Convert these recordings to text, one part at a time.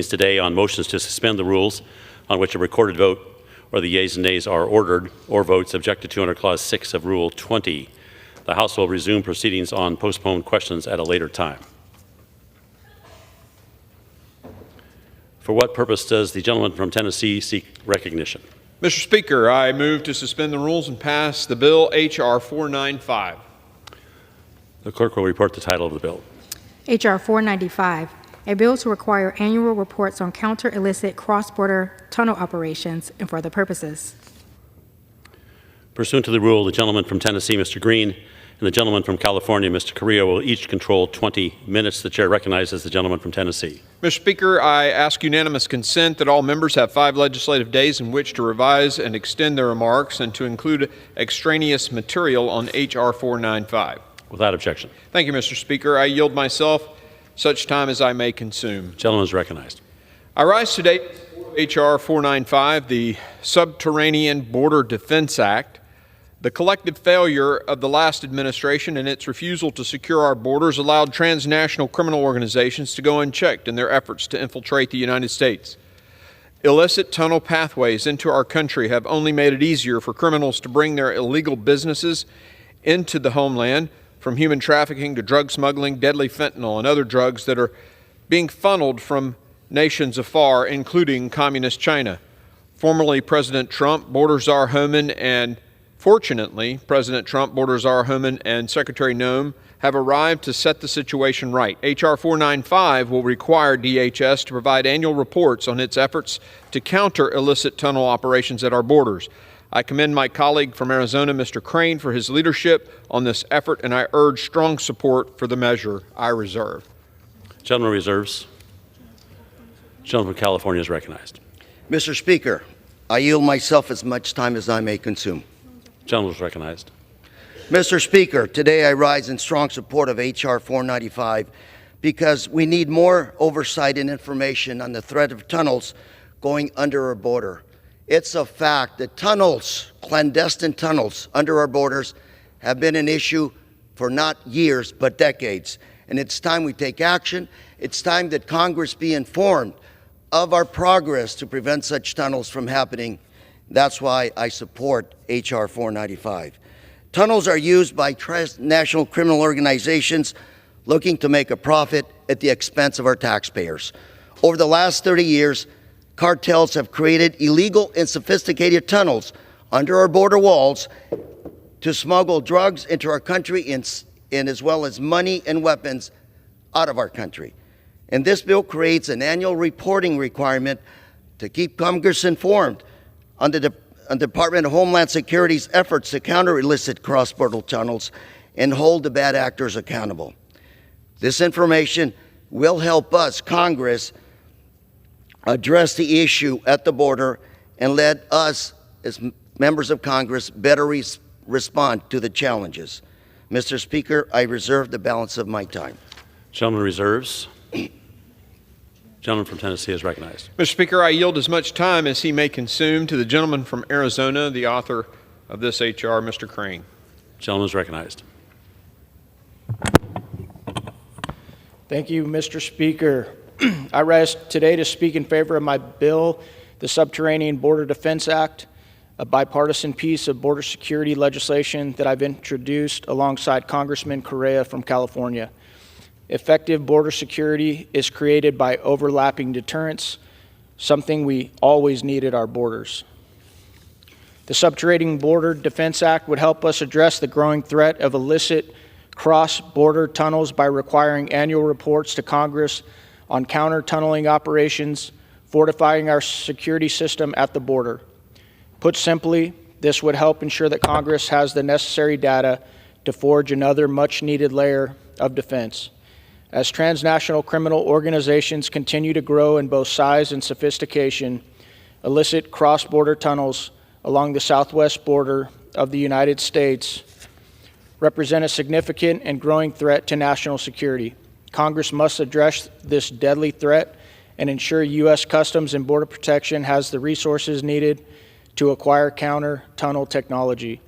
today on motions to suspend the rules on which a recorded vote or the yeas and nays are ordered, or votes subjected to under Clause 6 of Rule 20. The House will resume proceedings on postponed questions at a later time. For what purpose does the gentleman from Tennessee seek recognition? Mr. Speaker, I move to suspend the rules and pass the bill H.R. 495. The clerk will report the title of the bill. H.R. 495, a bill to require annual reports on counter-illicit cross-border tunnel operations and for other purposes. Pursuant to the rule, the gentleman from Tennessee, Mr. Green, and the gentleman from California, Mr. Carrillo, will each control 20 minutes. The chair recognizes the gentleman from Tennessee. Mr. Speaker, I ask unanimous consent that all members have 5 legislative days in which to revise and extend their remarks and to include extraneous material on H.R. 495. Without objection. Thank you, Mr. Speaker. I yield myself such time as I may consume. The gentleman is recognized. I rise today for H.R. 495, the Subterranean Border Defense Act. The collective failure of the last administration and its refusal to secure our borders allowed transnational criminal organizations to go unchecked in their efforts to infiltrate the United States. Illicit tunnel pathways into our country have only made it easier for criminals to bring their illegal businesses into the homeland, from human trafficking to drug smuggling, deadly fentanyl, and other drugs that are being funneled from nations afar, including Communist China. Formerly President Trump, Border Czar Homan, and fortunately, President Trump, Border Czar Homan, and Secretary Noem have arrived to set the situation right. H.R. 495 will require DHS to provide annual reports on its efforts to counter illicit tunnel operations at our borders. I commend my colleague from Arizona, Mr. Crane, for his leadership on this effort, and I urge strong support for the measure. I reserve. Gentleman reserves. Gentleman from California is recognized. Mr. Speaker, I yield myself as much time as I may consume. Gentleman is recognized. Mr. Speaker, today I rise in strong support of H.R. 495 because we need more oversight and information on the threat of tunnels going under our border. It's a fact that tunnels, clandestine tunnels under our borders, have been an issue for not years but decades. And it's time we take action. It's time that Congress be informed of our progress to prevent such tunnels from happening. That's why I support H.R. 495. Tunnels are used by transnational criminal organizations looking to make a profit at the expense of our taxpayers. Over the last 30 years, cartels have created illegal and sophisticated tunnels under our border walls to smuggle drugs into our country and as well as money and weapons out of our country. And this bill creates an annual reporting requirement to keep Congress informed on the Department of Homeland Security's efforts to counter illicit cross-border tunnels and hold the bad actors accountable. This information will help us, Congress, address the issue at the border and let us, as members of Congress, better respond to the challenges. Mr. Speaker, I reserve the balance of my time. Gentleman reserves. Gentleman from Tennessee is recognized. Mr. Speaker, I yield as much time as he may consume to the gentleman from Arizona, the author of this H.R., Mr. Crane. Gentleman is recognized. Thank you, Mr. Speaker. I rise today to speak in favor of my bill, the Subterranean Border Defense Act, a bipartisan piece of border security legislation that I've introduced alongside Congressman Correa from California. Effective border security is created by overlapping deterrence, something we always need at our borders. The Subterranean Border Defense Act would help us address the growing threat of illicit cross-border tunnels by requiring annual reports to Congress on counter-tunneling operations, fortifying our security system at the border. Put simply, this would help ensure that Congress has the necessary data to forge another much-needed layer of defense. As transnational criminal organizations continue to grow in both size and sophistication, illicit cross-border tunnels along the southwest border of the United States represent a significant and growing threat to national security. Congress must address this deadly threat and ensure U.S. Customs and Border Protection has the resources needed to acquire counter-tunnel technology.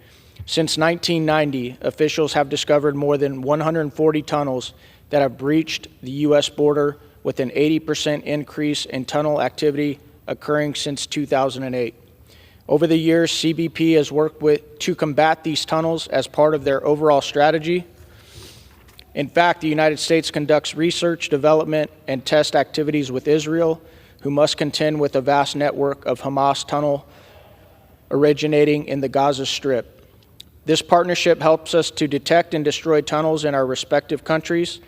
Since 1990, officials have discovered more than 140 tunnels that have breached the U.S. border with an 80% increase in tunnel activity occurring since 2008. Over the years, CBP has worked to combat these tunnels as part of their overall strategy. In fact, the United States conducts research, development, and test activities with Israel, who must contend with a vast network of Hamas tunnel originating in the Gaza Strip. This partnership helps us to detect and destroy tunnels in our respective countries.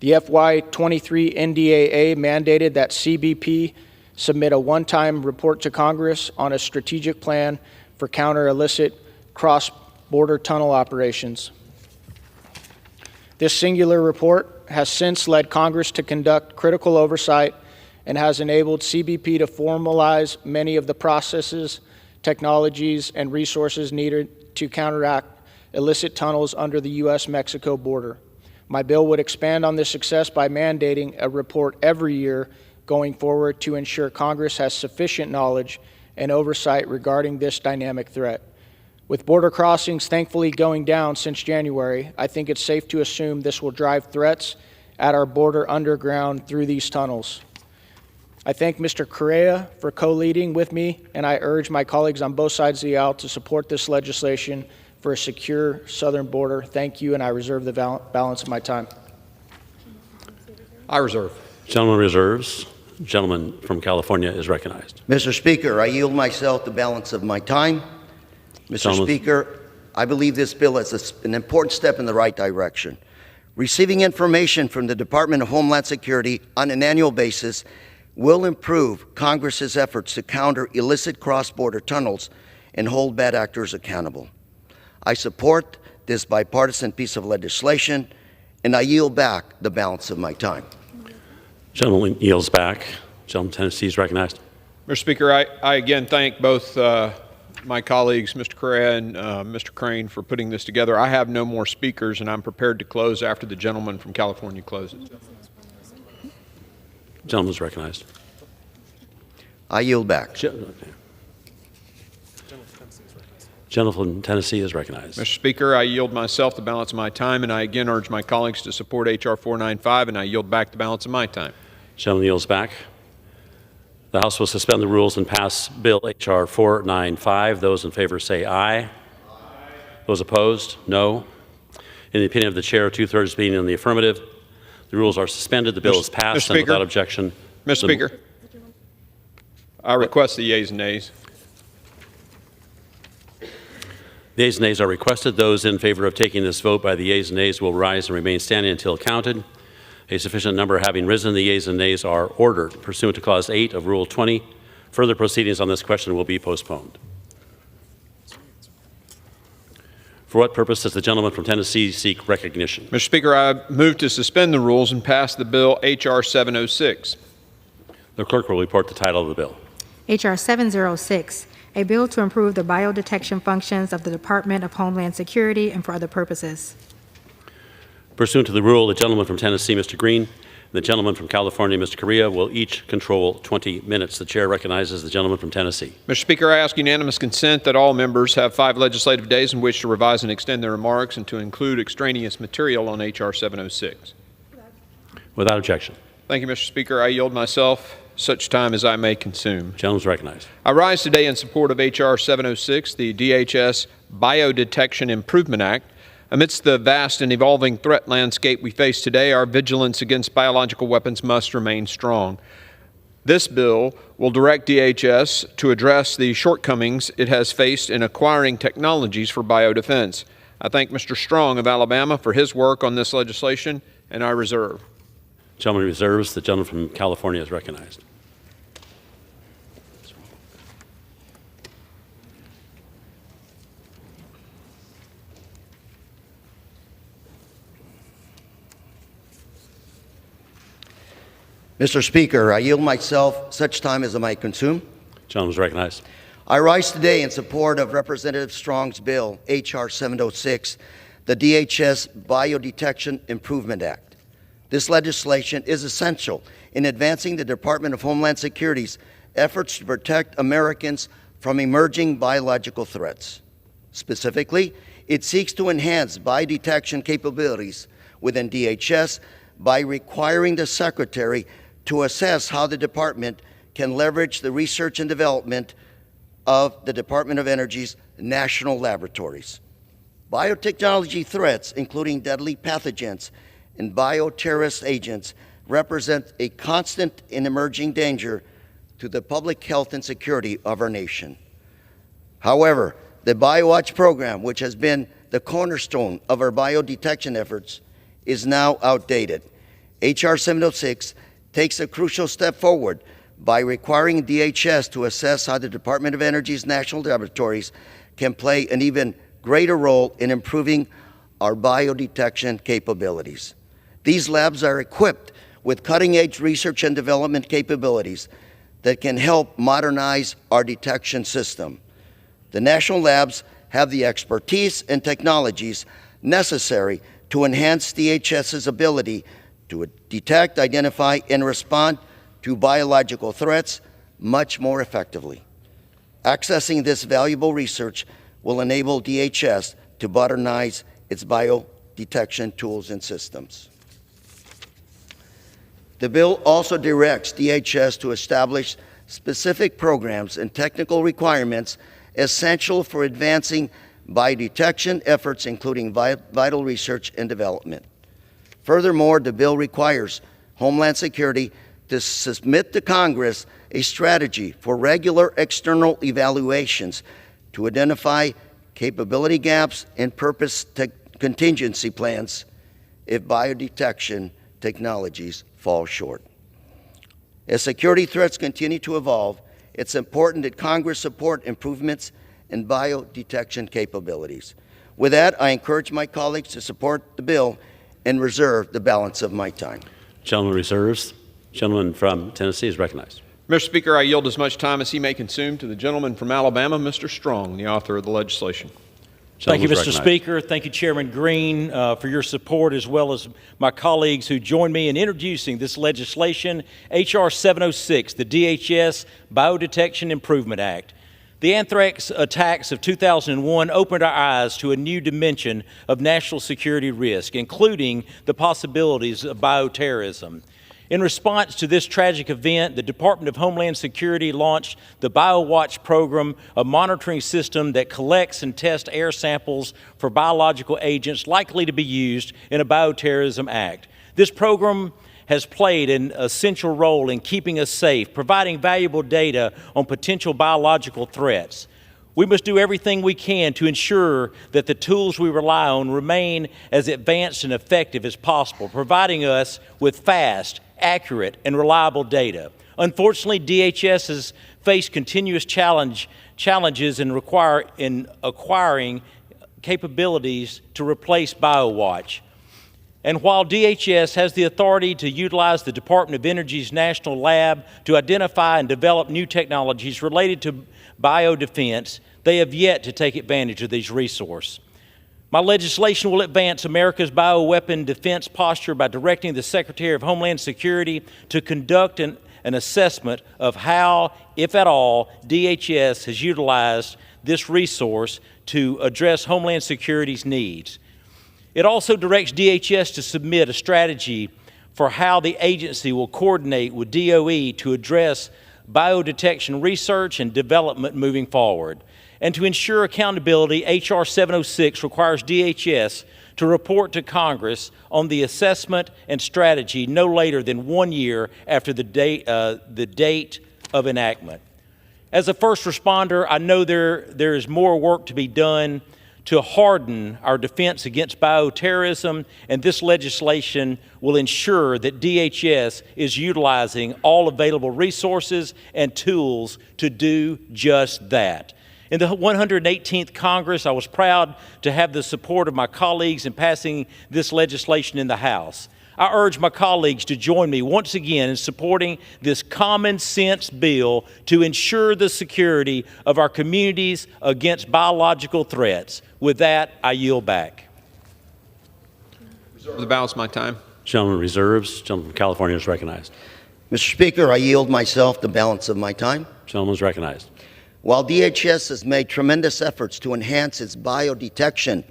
The FY23 NDAA mandated that CBP submit a one-time report to Congress on a strategic plan for counter-illicit cross-border tunnel operations. This singular report has since led Congress to conduct critical oversight and has enabled CBP to formalize many of the processes, technologies, and resources needed to counteract illicit tunnels under the U.S.-Mexico border. My bill would expand on this success by mandating a report every year going forward to ensure Congress has sufficient knowledge and oversight regarding this dynamic threat. With border crossings thankfully going down since January, I think it's safe to assume this will drive threats at our border underground through these tunnels. I thank Mr. Correa for co-leading with me, and I urge my colleagues on both sides of the aisle to support this legislation for a secure southern border. Thank you, and I reserve the balance of my time. I reserve. Gentleman reserves. Gentleman from California is recognized. Mr. Speaker, I yield myself the balance of my time. Mr. Speaker, I believe this bill is an important step in the right direction. Receiving information from the Department of Homeland Security on an annual basis will improve Congress's efforts to counter illicit cross-border tunnels and hold bad actors accountable. I support this bipartisan piece of legislation, and I yield back the balance of my time. Gentleman yields back. Gentleman from Tennessee is recognized. Mr. Speaker, I again thank both my colleagues, Mr. Correa and Mr. Crane, for putting this together. I have no more speakers, and I'm prepared to close after the gentleman from California closes. Gentleman is recognized. I yield back. Gentleman from Tennessee is recognized. Mr. Speaker, I yield myself the balance of my time, and I again urge my colleagues to support H.R. 495, and I yield back the balance of my time. Gentleman yields back. The House will suspend the rules and pass Bill H.R. 495. Those in favor say aye. Aye. Those opposed, no. In the opinion of the chair, two-thirds being in the affirmative, the rules are suspended. The bill is passed and without objection. Mr. Speaker, I request the yeas and nays. The yeas and nays are requested. Those in favor of taking this vote by the yeas and nays will rise and remain standing until counted. A sufficient number having risen, the yeas and nays are ordered. Pursuant to Clause 8 of Rule 20, further proceedings on this question will be postponed. For what purpose does the gentleman from Tennessee seek recognition? Mr. Speaker, I move to suspend the rules and pass the bill H.R. 706. The clerk will report the title of the bill. H.R. 706, a bill to improve the biodetection functions of the Department of Homeland Security and for other purposes. Pursuant to the rule, the gentleman from Tennessee, Mr. Green, and the gentleman from California, Mr. Correa, will each control 20 minutes. The chair recognizes the gentleman from Tennessee. Mr. Speaker, I ask unanimous consent that all members have 5 legislative days in which to revise and extend their remarks and to include extraneous material on H.R. 706. Without objection. Thank you, Mr. Speaker. I yield myself such time as I may consume. The gentleman is recognized. I rise today in support of H.R. 706, the DHS Biodetection Improvement Act. Amidst the vast and evolving threat landscape we face today, our vigilance against biological weapons must remain strong. This bill will direct DHS to address the shortcomings it has faced in acquiring technologies for biodefense. I thank Mr. Strong of Alabama for his work on this legislation, and I reserve. Gentleman reserves. The gentleman from California is recognized. Mr. Speaker, I yield myself such time as I might consume. Gentleman is recognized. I rise today in support of Representative Strong's bill, H.R. 706, the DHS Biodetection Improvement Act. This legislation is essential in advancing the Department of Homeland Security's efforts to protect Americans from emerging biological threats. Specifically, it seeks to enhance biodetection capabilities within DHS by requiring the Secretary to assess how the department can leverage the research and development of the Department of Energy's national laboratories. Biotechnology threats, including deadly pathogens and bioterrorist agents, represent a constant and emerging danger to the public health and security of our nation. However, the BioWatch program, which has been the cornerstone of our biodetection efforts, is now outdated. H.R. 706 takes a crucial step forward by requiring DHS to assess how the Department of Energy's national laboratories can play an even greater role in improving our biodetection capabilities. These labs are equipped with cutting-edge research and development capabilities that can help modernize our detection system. The national labs have the expertise and technologies necessary to enhance DHS's ability to detect, identify, and respond to biological threats much more effectively. Accessing this valuable research will enable DHS to modernize its biodetection tools and systems. The bill also directs DHS to establish specific programs and technical requirements essential for advancing biodetection efforts, including vital research and development. Furthermore, the bill requires Homeland Security to submit to Congress a strategy for regular external evaluations to identify capability gaps and purpose contingency plans if biodetection technologies fall short. As security threats continue to evolve, it's important that Congress support improvements in biodetection capabilities. With that, I encourage my colleagues to support the bill and reserve the balance of my time. Gentleman reserves. Gentleman from Tennessee is recognized. Mr. Speaker, I yield as much time as he may consume to the gentleman from Alabama, Mr. Strong, the author of the legislation. Thank you, Gentleman Mr. is recognized. Speaker. Thank you, Chairman Green, for your support, as well as my colleagues who joined me in introducing this legislation, H.R. 706, the DHS Biodetection Improvement Act. The anthrax attacks of 2001 opened our eyes to a new dimension of national security risk, including the possibilities of bioterrorism. In response to this tragic event, the Department of Homeland Security launched the BioWatch program, a monitoring system that collects and tests air samples for biological agents likely to be used in a bioterrorism act. This program has played an essential role in keeping us safe, providing valuable data on potential biological threats. We must do everything we can to ensure that the tools we rely on remain as advanced and effective as possible, providing us with fast, accurate, and reliable data. Unfortunately, DHS has faced continuous challenges in acquiring capabilities to replace BioWatch. And while DHS has the authority to utilize the Department of Energy's National Lab to identify and develop new technologies related to biodefense, they have yet to take advantage of these resources. My legislation will advance America's bioweapon defense posture by directing the Secretary of Homeland Security to conduct an assessment of how, if at all, DHS has utilized this resource to address Homeland Security's needs. It also directs DHS to submit a strategy for how the agency will coordinate with DOE to address biodetection research and development moving forward. And to ensure accountability, H.R. 706 requires DHS to report to Congress on the assessment and strategy no later than 1 year after the date of enactment. As a first responder, I know there is more work to be done to harden our defense against bioterrorism, and this legislation will ensure that DHS is utilizing all available resources and tools to do just that. In the 118th Congress, I was proud to have the support of my colleagues in passing this legislation in the House. I urge my colleagues to join me once again in supporting this common sense bill to ensure the security of our communities against biological threats. With that, I yield back. Reserve the balance of my time. Gentleman reserves. Gentleman from California is recognized. Mr. Speaker, I yield myself the balance of my time. Gentleman is recognized. While DHS has made tremendous efforts to enhance its biodetection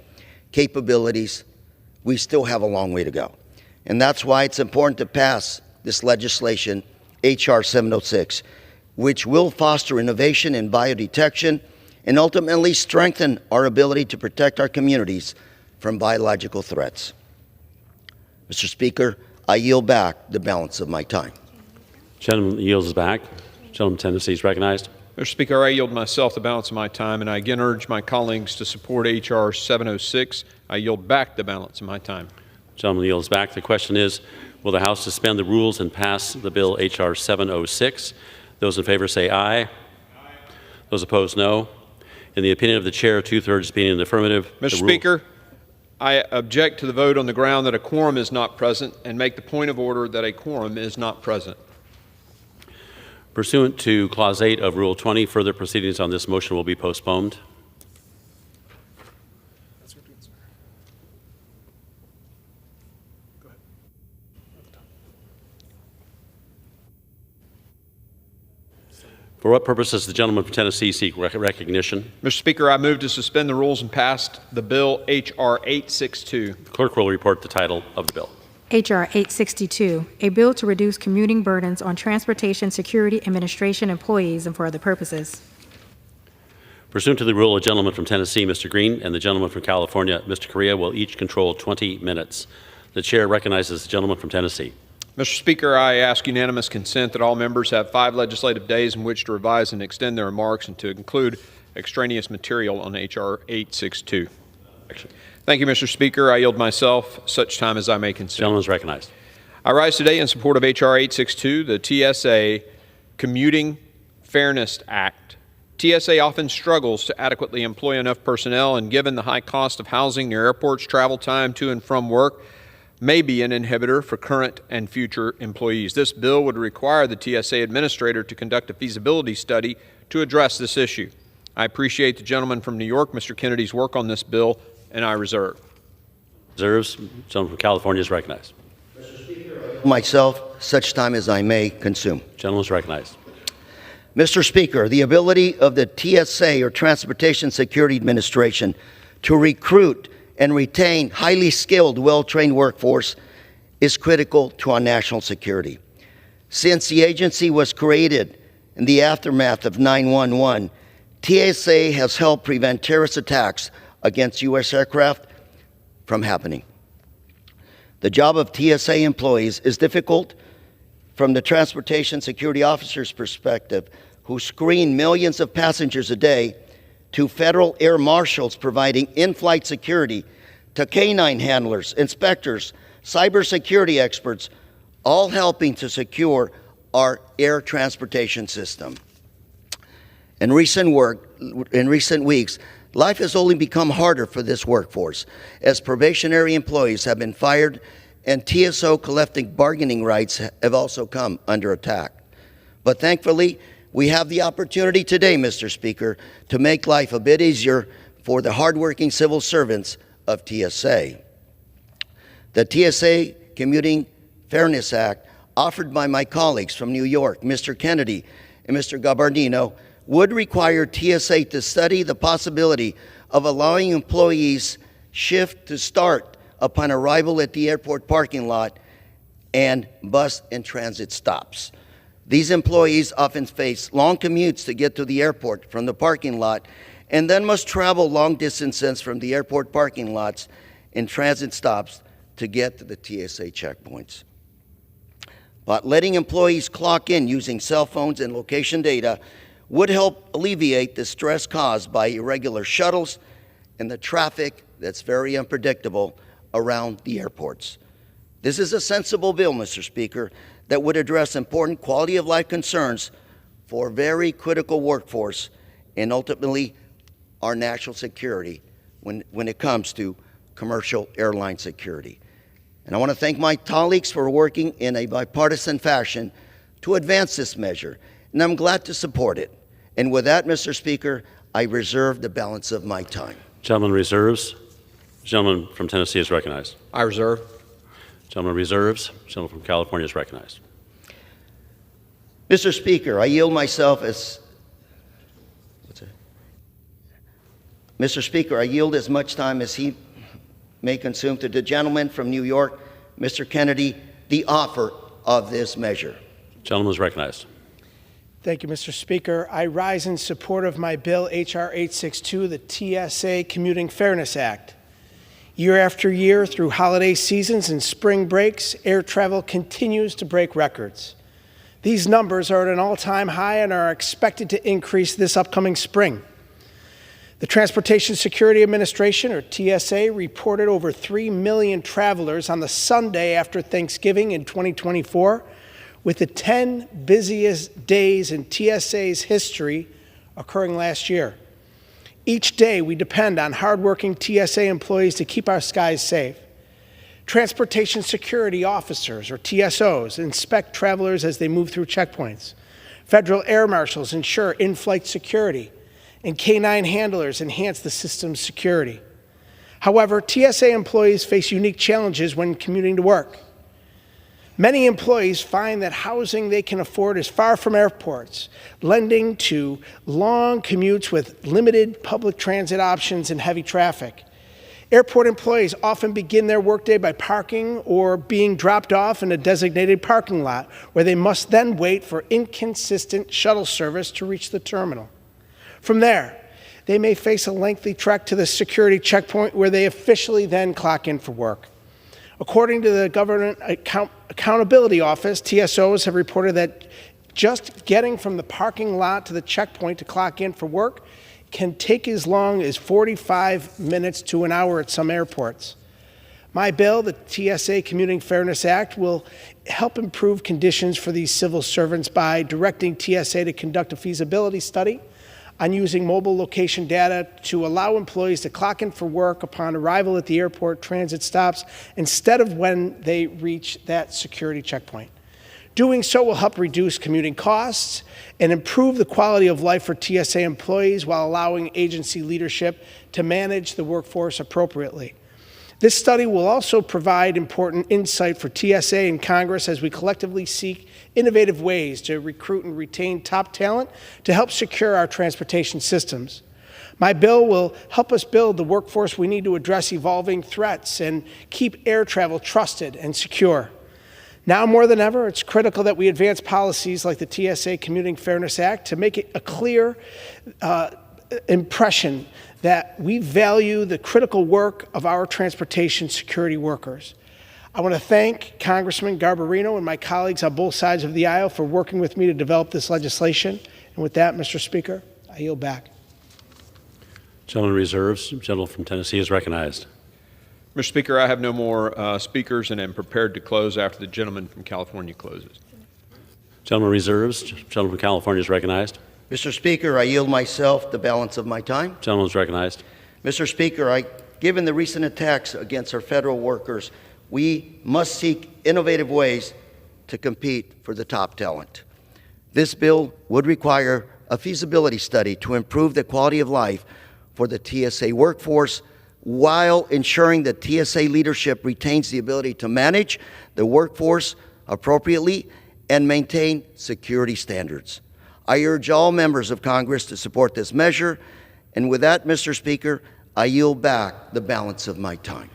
capabilities, we still have a long way to go. And that's why it's important to pass this legislation, H.R. 706, which will foster innovation in biodetection and ultimately strengthen our ability to protect our communities from biological threats. Mr. Speaker, I yield back the balance of my time. Gentleman yields back. Gentleman from Tennessee is recognized. Mr. Speaker, I yield myself the balance of my time, and I again urge my colleagues to support H.R. 706. I yield back the balance of my time. Gentleman yields back. The question is, will the House suspend the rules and pass the bill H.R. 706? Those in favor say aye. Aye. Those opposed, no. In the opinion of the chair, two-thirds being in the affirmative. Mr. Speaker, I object to the vote on the ground that a quorum is not present and make the point of order that a quorum is not present. Pursuant to Clause 8 of Rule 20, further proceedings on this motion will be postponed. For what purpose does the gentleman from Tennessee seek recognition? Mr. Speaker, I move to suspend the rules and pass the bill H.R. 862. The clerk will report the title of the bill. H.R. 862, a bill to reduce commuting burdens on Transportation Security Administration employees and for other purposes. Pursuant to the rule, a gentleman from Tennessee, Mr. Green, and the gentleman from California, Mr. Correa, will each control 20 minutes. The chair recognizes the gentleman from Tennessee. Mr. Speaker, I ask unanimous consent that all members have 5 legislative days in which to revise and extend their remarks and to include extraneous material on H.R. 862. Thank you, Mr. Speaker. I yield myself such time as I may consent. Gentleman is recognized. I rise today in support of H.R. 862, the TSA Commuting Fairness Act. TSA often struggles to adequately employ enough personnel, and given the high cost of housing near airports, travel time to and from work may be an inhibitor for current and future employees. This bill would require the TSA administrator to conduct a feasibility study to address this issue. I appreciate the gentleman from New York, Mr. Kennedy's work on this bill, and I reserve. Reserves. Gentleman from California is recognized. Mr. Speaker, myself, such time as I may consume. Gentleman is recognized. Mr. Speaker, the ability of the TSA, or Transportation Security Administration, to recruit and retain highly skilled, well-trained workforce is critical to our national security. Since the agency was created in the aftermath of 9/11, TSA has helped prevent terrorist attacks against U.S. aircraft from happening. The job of TSA employees is difficult from the transportation security officer's perspective, who screen millions of passengers a day, to federal air marshals providing in-flight security, to canine handlers, inspectors, cybersecurity experts, all helping to secure our air transportation system. In recent weeks, life has only become harder for this workforce, as probationary employees have been fired and TSO collective bargaining rights have also come under attack. But thankfully, we have the opportunity today, Mr. Speaker, to make life a bit easier for the hardworking civil servants of TSA. The TSA Commuting Fairness Act, offered by my colleagues from New York, Mr. Kennedy and Mr. Gabardino, would require TSA to study the possibility of allowing employees shift to start upon arrival at the airport parking lot and bus and transit stops. These employees often face long commutes to get to the airport from the parking lot, and then must travel long distances from the airport parking lots and transit stops to get to the TSA checkpoints. But letting employees clock in using cell phones and location data would help alleviate the stress caused by irregular shuttles and the traffic that's very unpredictable around the airports. This is a sensible bill, Mr. Speaker, that would address important quality of life concerns for a very critical workforce and ultimately our national security when it comes to commercial airline security. And I want to thank my colleagues for working in a bipartisan fashion to advance this measure, and I'm glad to support it. And with that, Mr. Speaker, I reserve the balance of my time. Gentleman reserves. Gentleman from Tennessee is recognized. I reserve. Gentleman reserves. Gentleman from California is recognized. Mr. Speaker, I yield myself as Mr. Speaker, I yield as much time as he may consume to the gentleman from New York, Mr. Kennedy, the offer of this measure. Gentleman is recognized. Thank you, Mr. Speaker. I rise in support of my bill, H.R. 862, the TSA Commuting Fairness Act. Year after year, through holiday seasons and spring breaks, air travel continues to break records. These numbers are at an all-time high and are expected to increase this upcoming spring. The Transportation Security Administration, or TSA, reported over 3 million travelers on the Sunday after Thanksgiving in 2024, with the 10 busiest days in TSA's history occurring last year. Each day, we depend on hardworking TSA employees to keep our skies safe. Transportation security officers, or TSOs, inspect travelers as they move through checkpoints. Federal air marshals ensure in-flight security, and K-9 handlers enhance the system's security. However, TSA employees face unique challenges when commuting to work. Many employees find that housing they can afford is far from airports, lending to long commutes with limited public transit options and heavy traffic. Airport employees often begin their workday by parking or being dropped off in a designated parking lot, where they must then wait for inconsistent shuttle service to reach the terminal. From there, they may face a lengthy trek to the security checkpoint, where they officially then clock in for work. According to the Government Accountability Office, TSOs have reported that just getting from the parking lot to the checkpoint to clock in for work can take as long as 45 minutes to an hour at some airports. My bill, the TSA Commuting Fairness Act, will help improve conditions for these civil servants by directing TSA to conduct a feasibility study on using mobile location data to allow employees to clock in for work upon arrival at the airport transit stops instead of when they reach that security checkpoint. Doing so will help reduce commuting costs and improve the quality of life for TSA employees, while allowing agency leadership to manage the workforce appropriately. This study will also provide important insight for TSA and Congress as we collectively seek innovative ways to recruit and retain top talent to help secure our transportation systems. My bill will help us build the workforce we need to address evolving threats and keep air travel trusted and secure. Now more than ever, it's critical that we advance policies like the TSA Commuting Fairness Act to make it a clear impression that we value the critical work of our transportation security workers. I want to thank Congressman Garbarino and my colleagues on both sides of the aisle for working with me to develop this legislation. And with that, Mr. Speaker, I yield back. Gentleman reserves. Gentleman from Tennessee is recognized. Mr. Speaker, I have no more speakers and am prepared to close after the gentleman from California closes. Gentleman reserves. Gentleman from California is recognized. Mr. Speaker, I yield myself the balance of my time. Gentleman is recognized. Mr. Speaker, given the recent attacks against our federal workers, we must seek innovative ways to compete for the top talent. This bill would require a feasibility study to improve the quality of life for the TSA workforce, while ensuring that TSA leadership retains the ability to manage the workforce appropriately and maintain security standards. I urge all members of Congress to support this measure. And with that, Mr. Speaker, I yield back the balance of my time.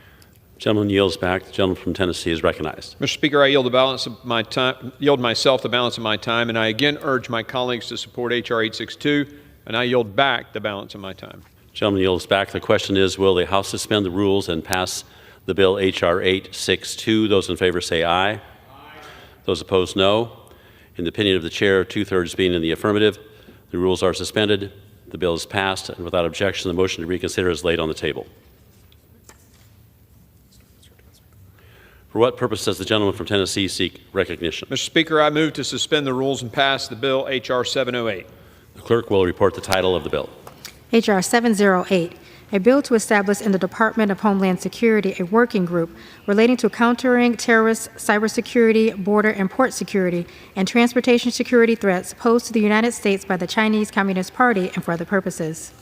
Gentleman yields back. The gentleman from Tennessee is recognized. Mr. Speaker, I yield the balance of my time, yield myself the balance of my time, and I again urge my colleagues to support H.R. 862, and I yield back the balance of my time. Gentleman yields back. The question is, will the House suspend the rules and pass the bill H.R. 862? Those in favor say aye. Aye. Those opposed, no. In the opinion of the chair, 2/3 being in the affirmative, the rules are suspended. The bill is passed, and without objection, the motion to reconsider is laid on the table. For what purpose does the gentleman from Tennessee seek recognition? Mr. Speaker, I move to suspend the rules and pass the bill H.R. 708. The clerk will report the title of the bill. H.R. 708, a bill to establish in the Department of Homeland Security a working group relating to countering terrorist, cybersecurity, border and port security, and transportation security threats posed to the United States by the Chinese Communist Party and for other purposes.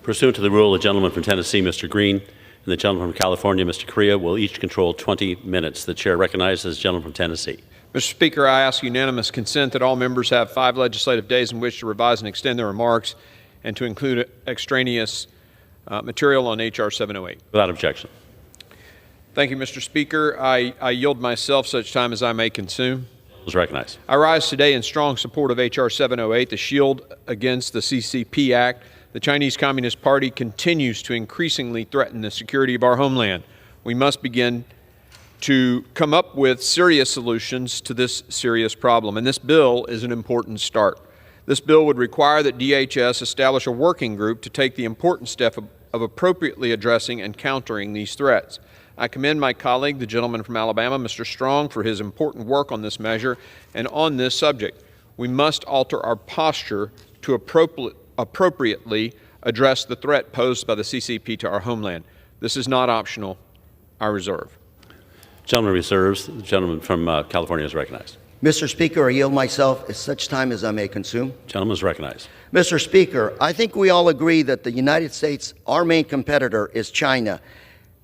Pursuant to the rule, the gentleman from Tennessee, Mr. Green, and the gentleman from California, Mr. Correa, will each control 20 minutes. The chair recognizes the gentleman from Tennessee. Mr. Speaker, I ask unanimous consent that all members have 5 legislative days in which to revise and extend their remarks and to include extraneous material on H.R. 708. Without objection. Thank you, Mr. Speaker. I yield myself such time as I may consume. Is recognized. I rise today in strong support of H.R. 708, the Shield Against the CCP Act. The Chinese Communist Party continues to increasingly threaten the security of our homeland. We must begin to come up with serious solutions to this serious problem, and this bill is an important start. This bill would require that DHS establish a working group to take the important step of appropriately addressing and countering these threats. I commend my colleague, the gentleman from Alabama, Mr. Strong, for his important work on this measure and on this subject. We must alter our posture to appropriately address the threat posed by the CCP to our homeland. This is not optional. I reserve. Gentleman reserves. The gentleman from California is recognized. Mr. Speaker, I yield myself as such time as I may consume. Gentleman is recognized. Mr. Speaker, I think we all agree that the United States, our main competitor, is China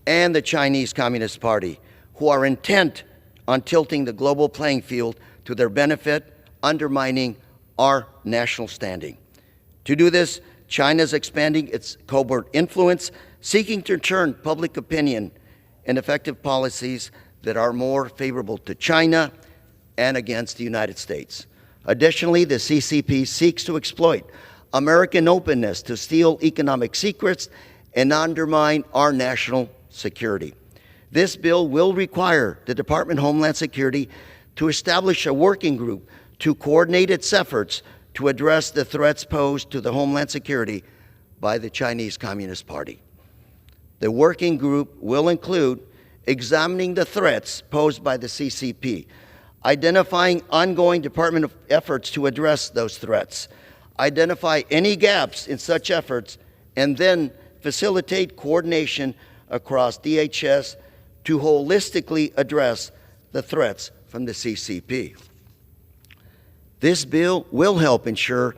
and the Chinese Communist Party, who are intent on tilting the global playing field to their benefit, undermining our national standing. To do this, China is expanding its covert influence, seeking to turn public opinion and effective policies that are more favorable to China and against the United States. Additionally, the CCP seeks to exploit American openness to steal economic secrets and undermine our national security. This bill will require the Department of Homeland Security to establish a working group to coordinate its efforts to address the threats posed to the Homeland Security by the Chinese Communist Party. The working group will include examining the threats posed by the CCP, identifying ongoing department efforts to address those threats, identify any gaps in such efforts, and then facilitate coordination across DHS to holistically address the threats from the CCP. This bill will help ensure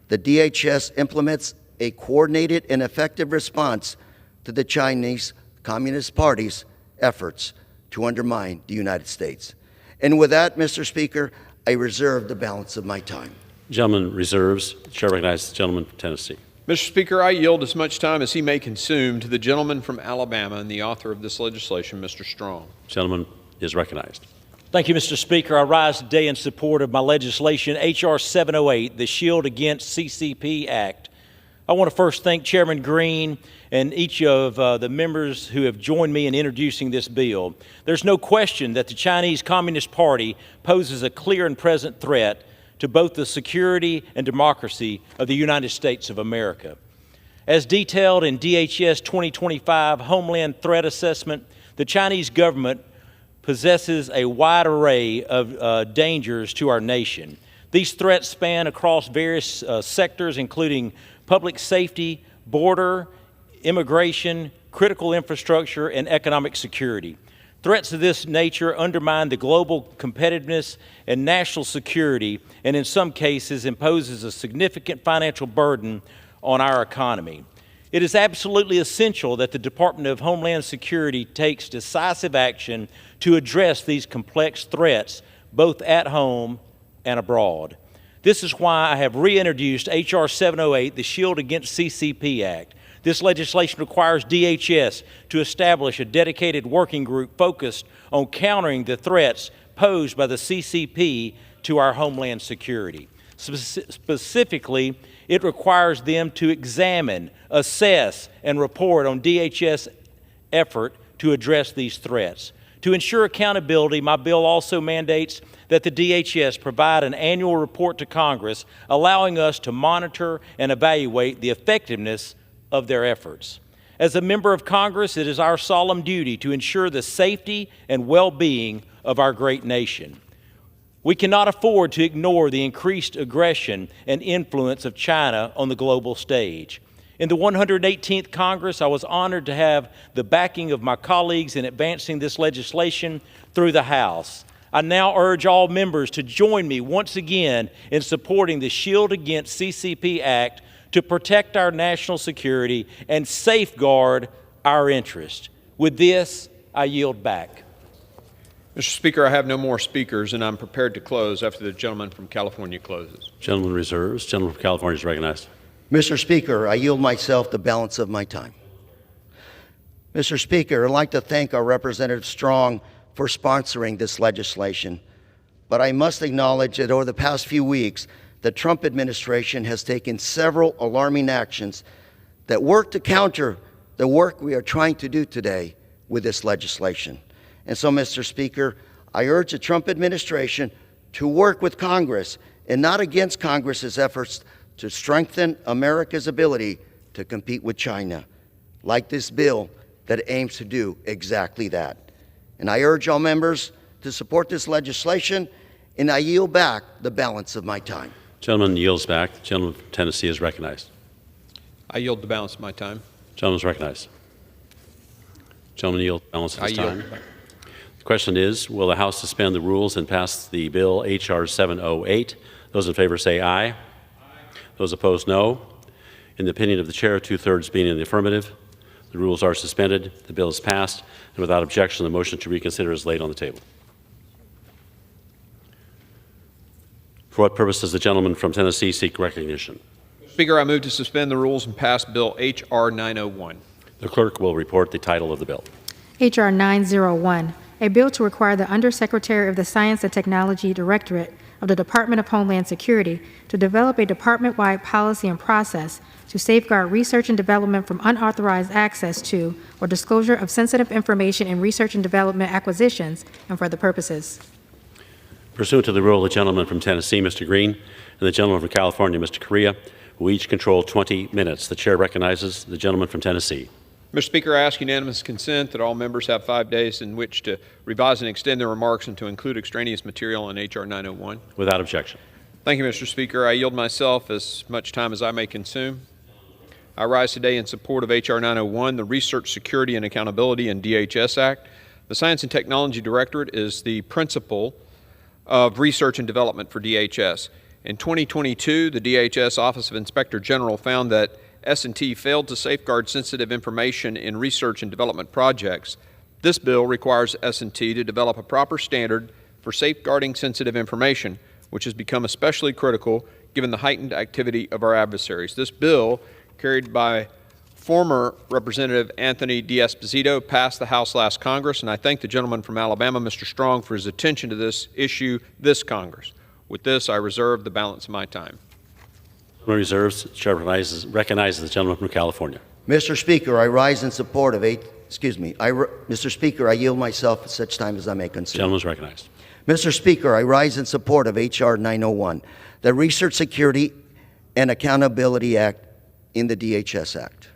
the DHS implements a coordinated and effective response to the Chinese Communist Party's efforts to undermine the United States. And with that, Mr. Speaker, I reserve the balance of my time. Gentleman reserves. Chair recognizes the gentleman from Tennessee. Mr. Speaker, I yield as much time as he may consume to the gentleman from Alabama and the author of this legislation, Mr. Strong. Gentleman is recognized. Thank you, Mr. Speaker. I rise today in support of my legislation, H.R. 708, the Shield Against CCP Act. I want to first thank Chairman Green and each of the members who have joined me in introducing this bill. There's no question that the Chinese Communist Party poses a clear and present threat to both the security and democracy of the United States of America. As detailed in DHS 2025 Homeland Threat Assessment, the Chinese government possesses a wide array of dangers to our nation. These threats span across various sectors, including public safety, border, immigration, critical infrastructure, and economic security. Threats of this nature undermine the global competitiveness and national security, and in some cases imposes a significant financial burden on our economy. It is absolutely essential that the Department of Homeland Security takes decisive action to address these complex threats, both at home and abroad. This is why I have reintroduced H.R. 708, the Shield Against CCP Act. This legislation requires DHS to establish a dedicated working group focused on countering the threats posed by the CCP to our homeland security. Specifically, it requires them to examine, assess, and report on DHS effort to address these threats. To ensure accountability, my bill also mandates that the DHS provide an annual report to Congress, allowing us to monitor and evaluate the effectiveness of their efforts. As a member of Congress, it is our solemn duty to ensure the safety and well-being of our great nation. We cannot afford to ignore the increased aggression and influence of China on the global stage. In the 118th Congress, I was honored to have the backing of my colleagues in advancing this legislation through the House. I now urge all members to join me once again in supporting the Shield Against CCP Act to protect our national security and safeguard our interests. With this, I yield back. Mr. Speaker, I have no more speakers, and I'm prepared to close after the gentleman from California closes. Gentleman reserves. Gentleman from California is recognized. Mr. Speaker, I yield myself the balance of my time. Mr. Speaker, I'd like to thank our Representative Strong for sponsoring this legislation. But I must acknowledge that over the past few weeks, the Trump administration has taken several alarming actions that work to counter the work we are trying to do today with this legislation. And so, Mr. Speaker, I urge the Trump administration to work with Congress and not against Congress's efforts to strengthen America's ability to compete with China, like this bill that aims to do exactly that. And I urge all members to support this legislation, and I yield back the balance of my time. Gentleman yields back. The gentleman from Tennessee is recognized. I yield the balance of my time. Gentleman is recognized. Gentleman yield the balance of his I yield. time. The question is, will the House suspend the rules and pass the bill H.R. 708? Those in favor say aye. Aye. Those opposed, no. In the opinion of the chair, 2/3 being in the affirmative, the rules are suspended. The bill is passed, and without objection, the motion to reconsider is laid on the table. For what purpose does the gentleman from Tennessee seek recognition? Speaker, I move to suspend the rules and pass Bill H.R. 901. The clerk will report the title of the bill. H.R. 901, a bill to require the Undersecretary of the Science and Technology Directorate of the Department of Homeland Security to develop a department-wide policy and process to safeguard research and development from unauthorized access to or disclosure of sensitive information in research and development acquisitions and for other purposes. Pursuant to the rule, the gentleman from Tennessee, Mr. Green, and the gentleman from California, Mr. Correa, will each control 20 minutes. The chair recognizes the gentleman from Tennessee. Mr. Speaker, I ask unanimous consent that all members have 5 days in which to revise and extend their remarks and to include extraneous material in H.R. 901. Without objection. Thank you, Mr. Speaker. I yield myself as much time as I may consume. I rise today in support of H.R. 901, the Research, Security, and Accountability in DHS Act. The Science and Technology Directorate is the principal of research and development for DHS. In 2022, the DHS Office of Inspector General found that S&T failed to safeguard sensitive information in research and development projects. This bill requires S&T to develop a proper standard for safeguarding sensitive information, which has become especially critical given the heightened activity of our adversaries. This bill, carried by former Representative Anthony D'Esposito, passed the House last Congress, and I thank the gentleman from Alabama, Mr. Strong, for his attention to this issue this Congress. With this, I reserve the balance of my time. Reserves. The chair recognizes the gentleman from California. Mr. Speaker, I rise in support of Mr. Speaker, I yield myself at such time as I may consume. Gentleman is recognized. Mr. Speaker, I rise in support of H.R. 901, the Research, Security, and Accountability Act in the DHS Act.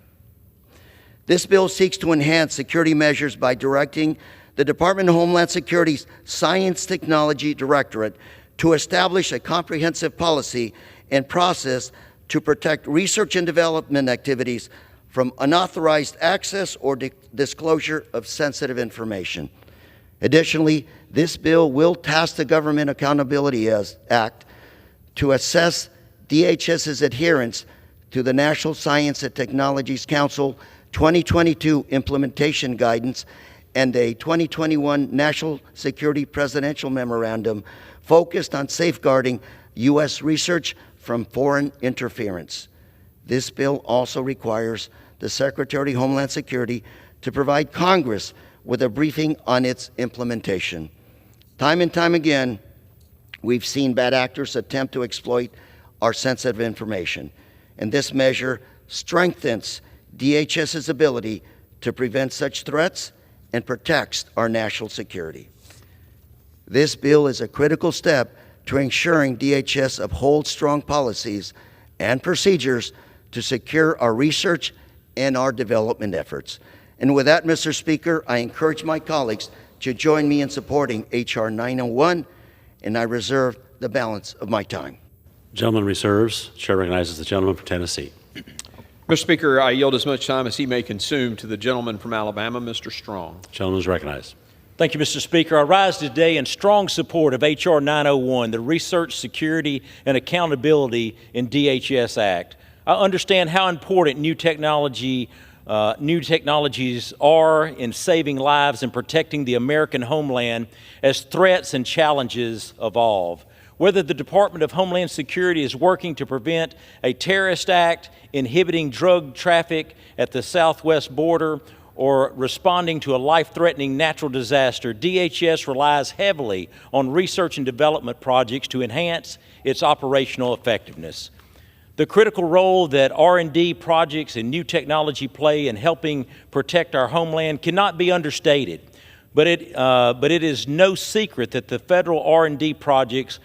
This bill seeks to enhance security measures by directing the Department of Homeland Security's Science Technology Directorate to establish a comprehensive policy and process to protect research and development activities from unauthorized access or disclosure of sensitive information. Additionally, this bill will task the Government Accountability Act to assess DHS's adherence to the National Science and Technologies Council 2022 implementation guidance and a 2021 National Security Presidential Memorandum focused on safeguarding U.S. research from foreign interference. This bill also requires the Secretary of Homeland Security to provide Congress with a briefing on its implementation. Time and time again, we've seen bad actors attempt to exploit our sensitive information, and this measure strengthens DHS's ability to prevent such threats and protects our national security. This bill is a critical step to ensuring DHS upholds strong policies and procedures to secure our research and our development efforts. And with that, Mr. Speaker, I encourage my colleagues to join me in supporting H.R. 901, and I reserve the balance of my time. Gentleman reserves. Chair recognizes the gentleman from Tennessee. Mr. Speaker, I yield as much time as he may consume to the gentleman from Alabama, Mr. Strong. Gentleman is recognized. Thank you, Mr. Speaker. I rise today in strong support of H.R. 901, the Research, Security, and Accountability in DHS Act. I understand how important new technologies are in saving lives and protecting the American homeland as threats and challenges evolve. Whether the Department of Homeland Security is working to prevent a terrorist act, inhibiting drug traffic at the southwest border, or responding to a life-threatening natural disaster, DHS relies heavily on research and development projects to enhance its operational effectiveness. The critical role that R&D projects and new technology play in helping protect our homeland cannot be understated. But it is no secret that the federal R&D projects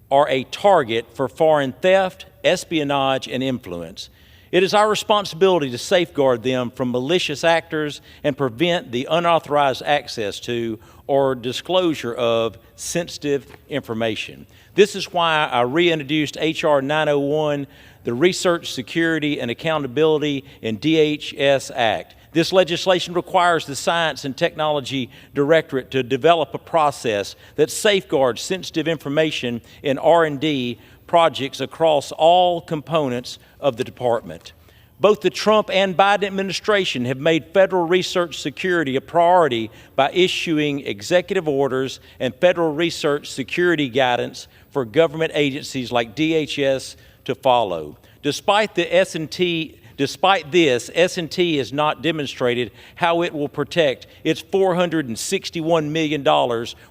are a target for foreign theft, espionage, and influence. It is our responsibility to safeguard them from malicious actors and prevent the unauthorized access to or disclosure of sensitive information. This is why I reintroduced H.R. 901, the Research, Security, and Accountability in DHS Act. This legislation requires the Science and Technology Directorate to develop a process that safeguards sensitive information in R&D projects across all components of the department. Both the Trump and Biden administration have made federal research security a priority by issuing executive orders and federal research security guidance for government agencies like DHS to follow. Despite this, S&T has not demonstrated how it will protect its $461 million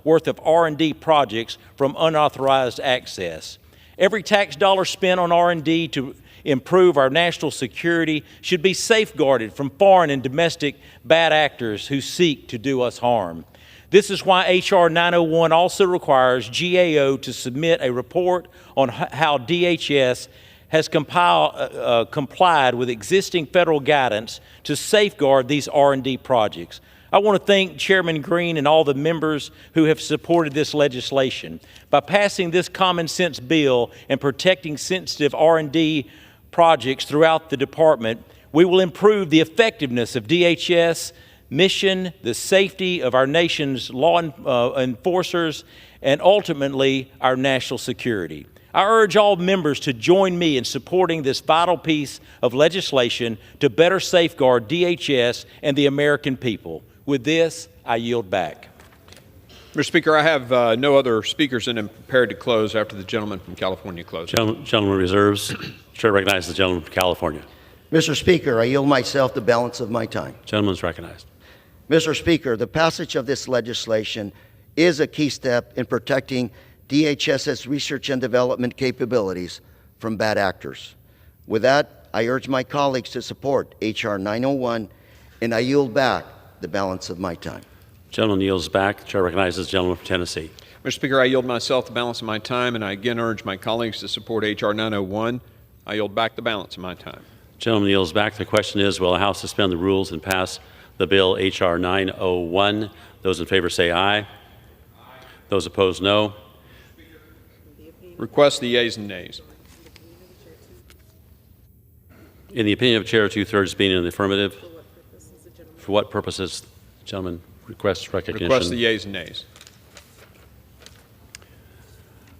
worth of R&D projects from unauthorized access. Every tax dollar spent on R&D to improve our national security should be safeguarded from foreign and domestic bad actors who seek to do us harm. This is why H.R. 901 also requires GAO to submit a report on how DHS has complied with existing federal guidance to safeguard these R&D projects. I want to thank Chairman Green and all the members who have supported this legislation. By passing this common sense bill and protecting sensitive R&D projects throughout the department, we will improve the effectiveness of DHS mission, the safety of our nation's law enforcers, and ultimately our national security. I urge all members to join me in supporting this vital piece of legislation to better safeguard DHS and the American people. With this, I yield back. Mr. Speaker, I have no other speakers and am prepared to close after the gentleman from California closes. Gentleman reserves. Chair recognizes the gentleman from California. Mr. Speaker, I yield myself the balance of my time. Gentleman is recognized. Mr. Speaker, the passage of this legislation is a key step in protecting DHS's research and development capabilities from bad actors. With that, I urge my colleagues to support H.R. 901, and I yield back the balance of my time. Gentleman yields back. Chair recognizes the gentleman from Tennessee. Mr. Speaker, I yield myself the balance of my time, and I again urge my colleagues to support H.R. 901. I yield back the balance of my time. Gentleman yields back. The question is, will the House suspend the rules and pass the bill H.R. 901? Those in favor say aye. Aye. Those opposed, no. Request the yeas and nays. In the opinion of Chair, 2/3 being in the affirmative. For what purposes, the gentleman requests recognition? Request the yeas and nays.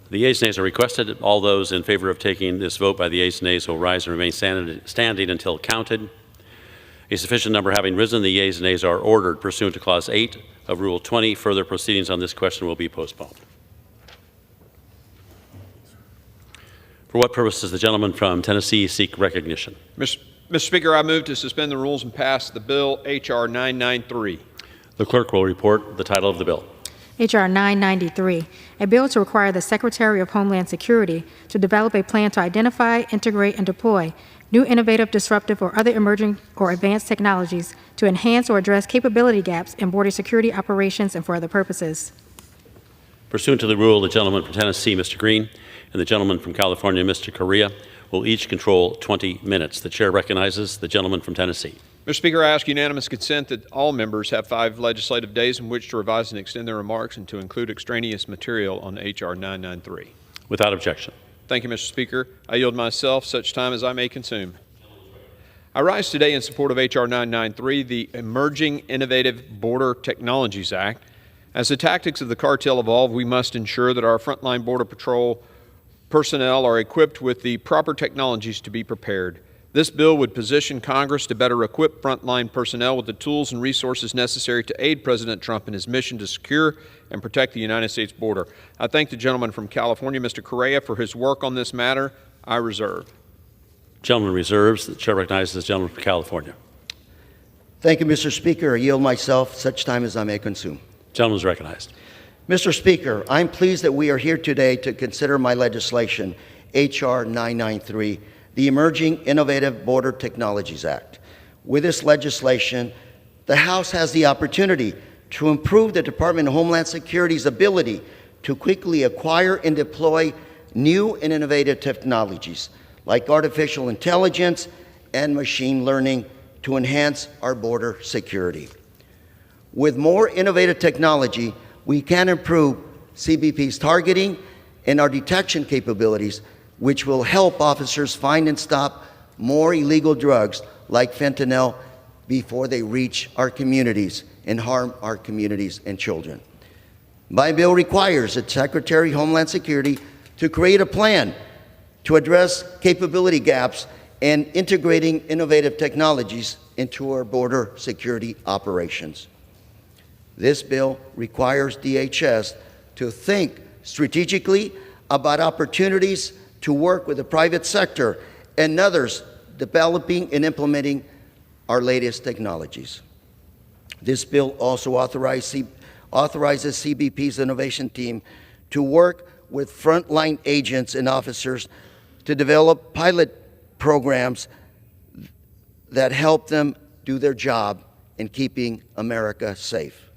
The yeas and nays are requested. All those in favor of taking this vote by the yeas and nays will rise and remain standing until counted. A sufficient number having risen, the yeas and nays are ordered pursuant to Clause 8 of Rule 20. Further proceedings on this question will be postponed. For what purpose does the gentleman from Tennessee seek recognition? Mr. Speaker, I move to suspend the rules and pass the bill H.R. 993. The clerk will report the title of the bill. H.R. 993, a bill to require the Secretary of Homeland Security to develop a plan to identify, integrate, and deploy new innovative, disruptive, or other emerging or advanced technologies to enhance or address capability gaps in border security operations and for other purposes. Pursuant to the rule, the gentleman from Tennessee, Mr. Green, and the gentleman from California, Mr. Correa, will each control 20 minutes. The chair recognizes the gentleman from Tennessee. Mr. Speaker, I ask unanimous consent that all members have 5 legislative days in which to revise and extend their remarks and to include extraneous material on H.R. 993. Without objection. Thank you, Mr. Speaker. I yield myself such time as I may consume. I rise today in support of H.R. 993, the Emerging Innovative Border Technologies Act. As the tactics of the cartel evolve, we must ensure that our frontline Border Patrol personnel are equipped with the proper technologies to be prepared. This bill would position Congress to better equip frontline personnel with the tools and resources necessary to aid President Trump in his mission to secure and protect the United States border. I thank the gentleman from California, Mr. Correa, for his work on this matter. I reserve. Gentleman reserves. The chair recognizes the gentleman from California. Thank you, Mr. Speaker. I yield myself such time as I may consume. Gentleman is recognized. Mr. Speaker, I'm pleased that we are here today to consider my legislation, H.R. 993, the Emerging Innovative Border Technologies Act. With this legislation, the House has the opportunity to improve the Department of Homeland Security's ability to quickly acquire and deploy new and innovative technologies like artificial intelligence and machine learning to enhance our border security. With more innovative technology, we can improve CBP's targeting and our detection capabilities, which will help officers find and stop more illegal drugs like fentanyl before they reach our communities and harm our communities and children. My bill requires the Secretary of Homeland Security to create a plan to address capability gaps and integrating innovative technologies into our border security operations. This bill requires DHS to think strategically about opportunities to work with the private sector and others developing and implementing our latest technologies. This bill also authorizes CBP's innovation team to work with frontline agents and officers to develop pilot programs that help them do their job in keeping America safe.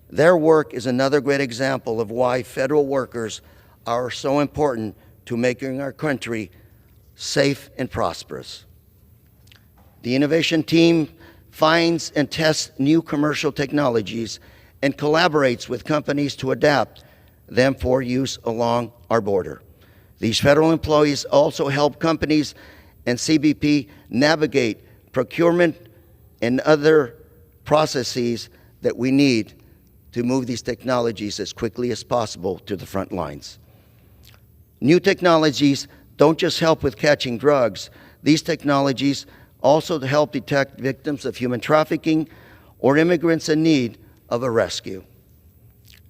Their work is another great example of why federal workers are so important to making our country safe and prosperous. The innovation team finds and tests new commercial technologies and collaborates with companies to adapt them for use along our border. These federal employees also help companies and CBP navigate procurement and other processes that we need to move these technologies as quickly as possible to the front lines. New technologies don't just help with catching drugs. These technologies also help detect victims of human trafficking or immigrants in need of a rescue.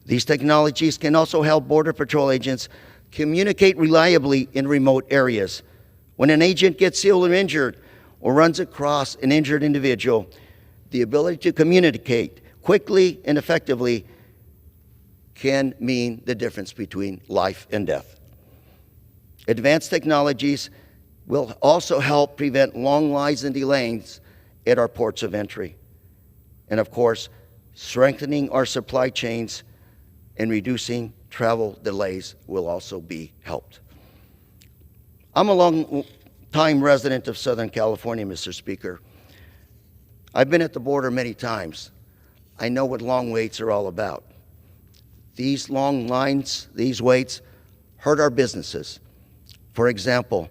These technologies can also help Border Patrol agents communicate reliably in remote areas. When an agent gets ill or injured or runs across an injured individual, the ability to communicate quickly and effectively can mean the difference between life and death. Advanced technologies will also help prevent long lines and delays at our ports of entry. And of course, strengthening our supply chains and reducing travel delays will also be helped. I'm a long-time resident of Southern California, Mr. Speaker. I've been at the border many times. I know what long waits are all about. These long lines, these waits, hurt our businesses. For example,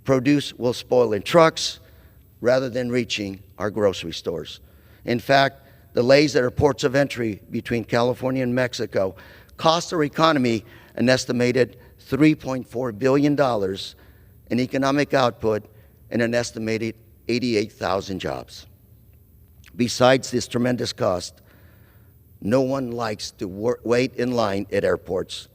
produce will spoil in trucks rather than reaching our grocery stores. In fact, delays at our ports of entry between California and Mexico cost our economy an estimated $3.4 billion in economic output and an estimated 88,000 jobs. Besides this tremendous cost, no one likes to wait in line at airports.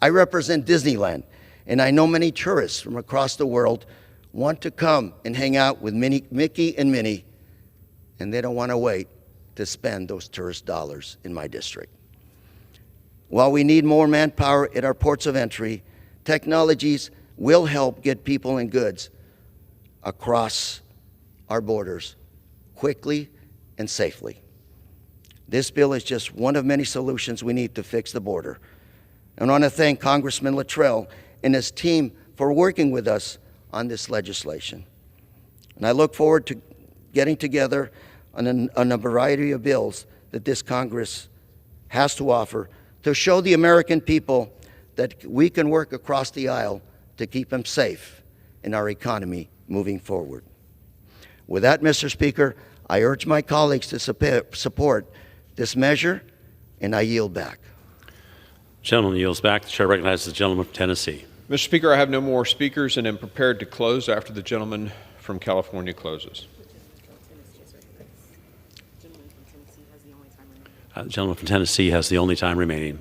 I represent Disneyland, and I know many tourists from across the world want to come and hang out with Mickey and Minnie, and they don't want to wait to spend those tourist dollars in my district. While we need more manpower at our ports of entry, technologies will help get people and goods across our borders quickly and safely. This bill is just one of many solutions we need to fix the border. And I want to thank Congressman Luttrell and his team for working with us on this legislation. And I look forward to getting together on a variety of bills that this Congress has to offer to show the American people that we can work across the aisle to keep them safe and our economy moving forward. With that, Mr. Speaker, I urge my colleagues to support this measure, and I yield back. Gentleman yields back. The chair recognizes the gentleman from Tennessee. Mr. Speaker, I have no more speakers and am prepared to close after the gentleman from California closes. The gentleman from Tennessee has the only time remaining.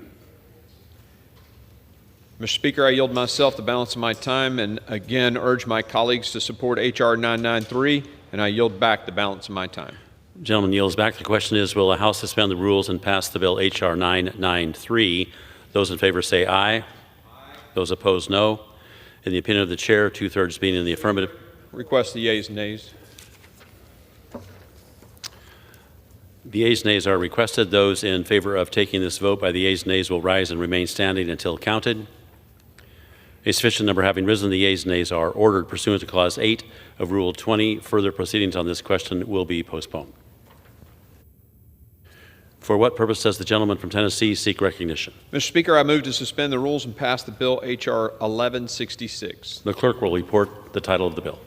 Mr. Speaker, I yield myself the balance of my time and again urge my colleagues to support H.R. 993, and I yield back the balance of my time. The gentleman yields back. The question is, will the House suspend the rules and pass the bill H.R. 993? Those in favor say aye. Aye. Those opposed, no. In the opinion of the chair, two-thirds being in the affirmative. Request the yeas and nays. The yeas and nays are requested. Those in favor of taking this vote by the yeas and nays will rise and remain standing until counted. A sufficient number having risen, the yeas and nays are ordered. Pursuant to Clause 8 of Rule 20, further proceedings on this question will be postponed. For what purpose does the gentleman from Tennessee seek recognition? Mr. Speaker, I move to suspend the rules and pass the bill H.R. 1166. The clerk will report the title of the bill.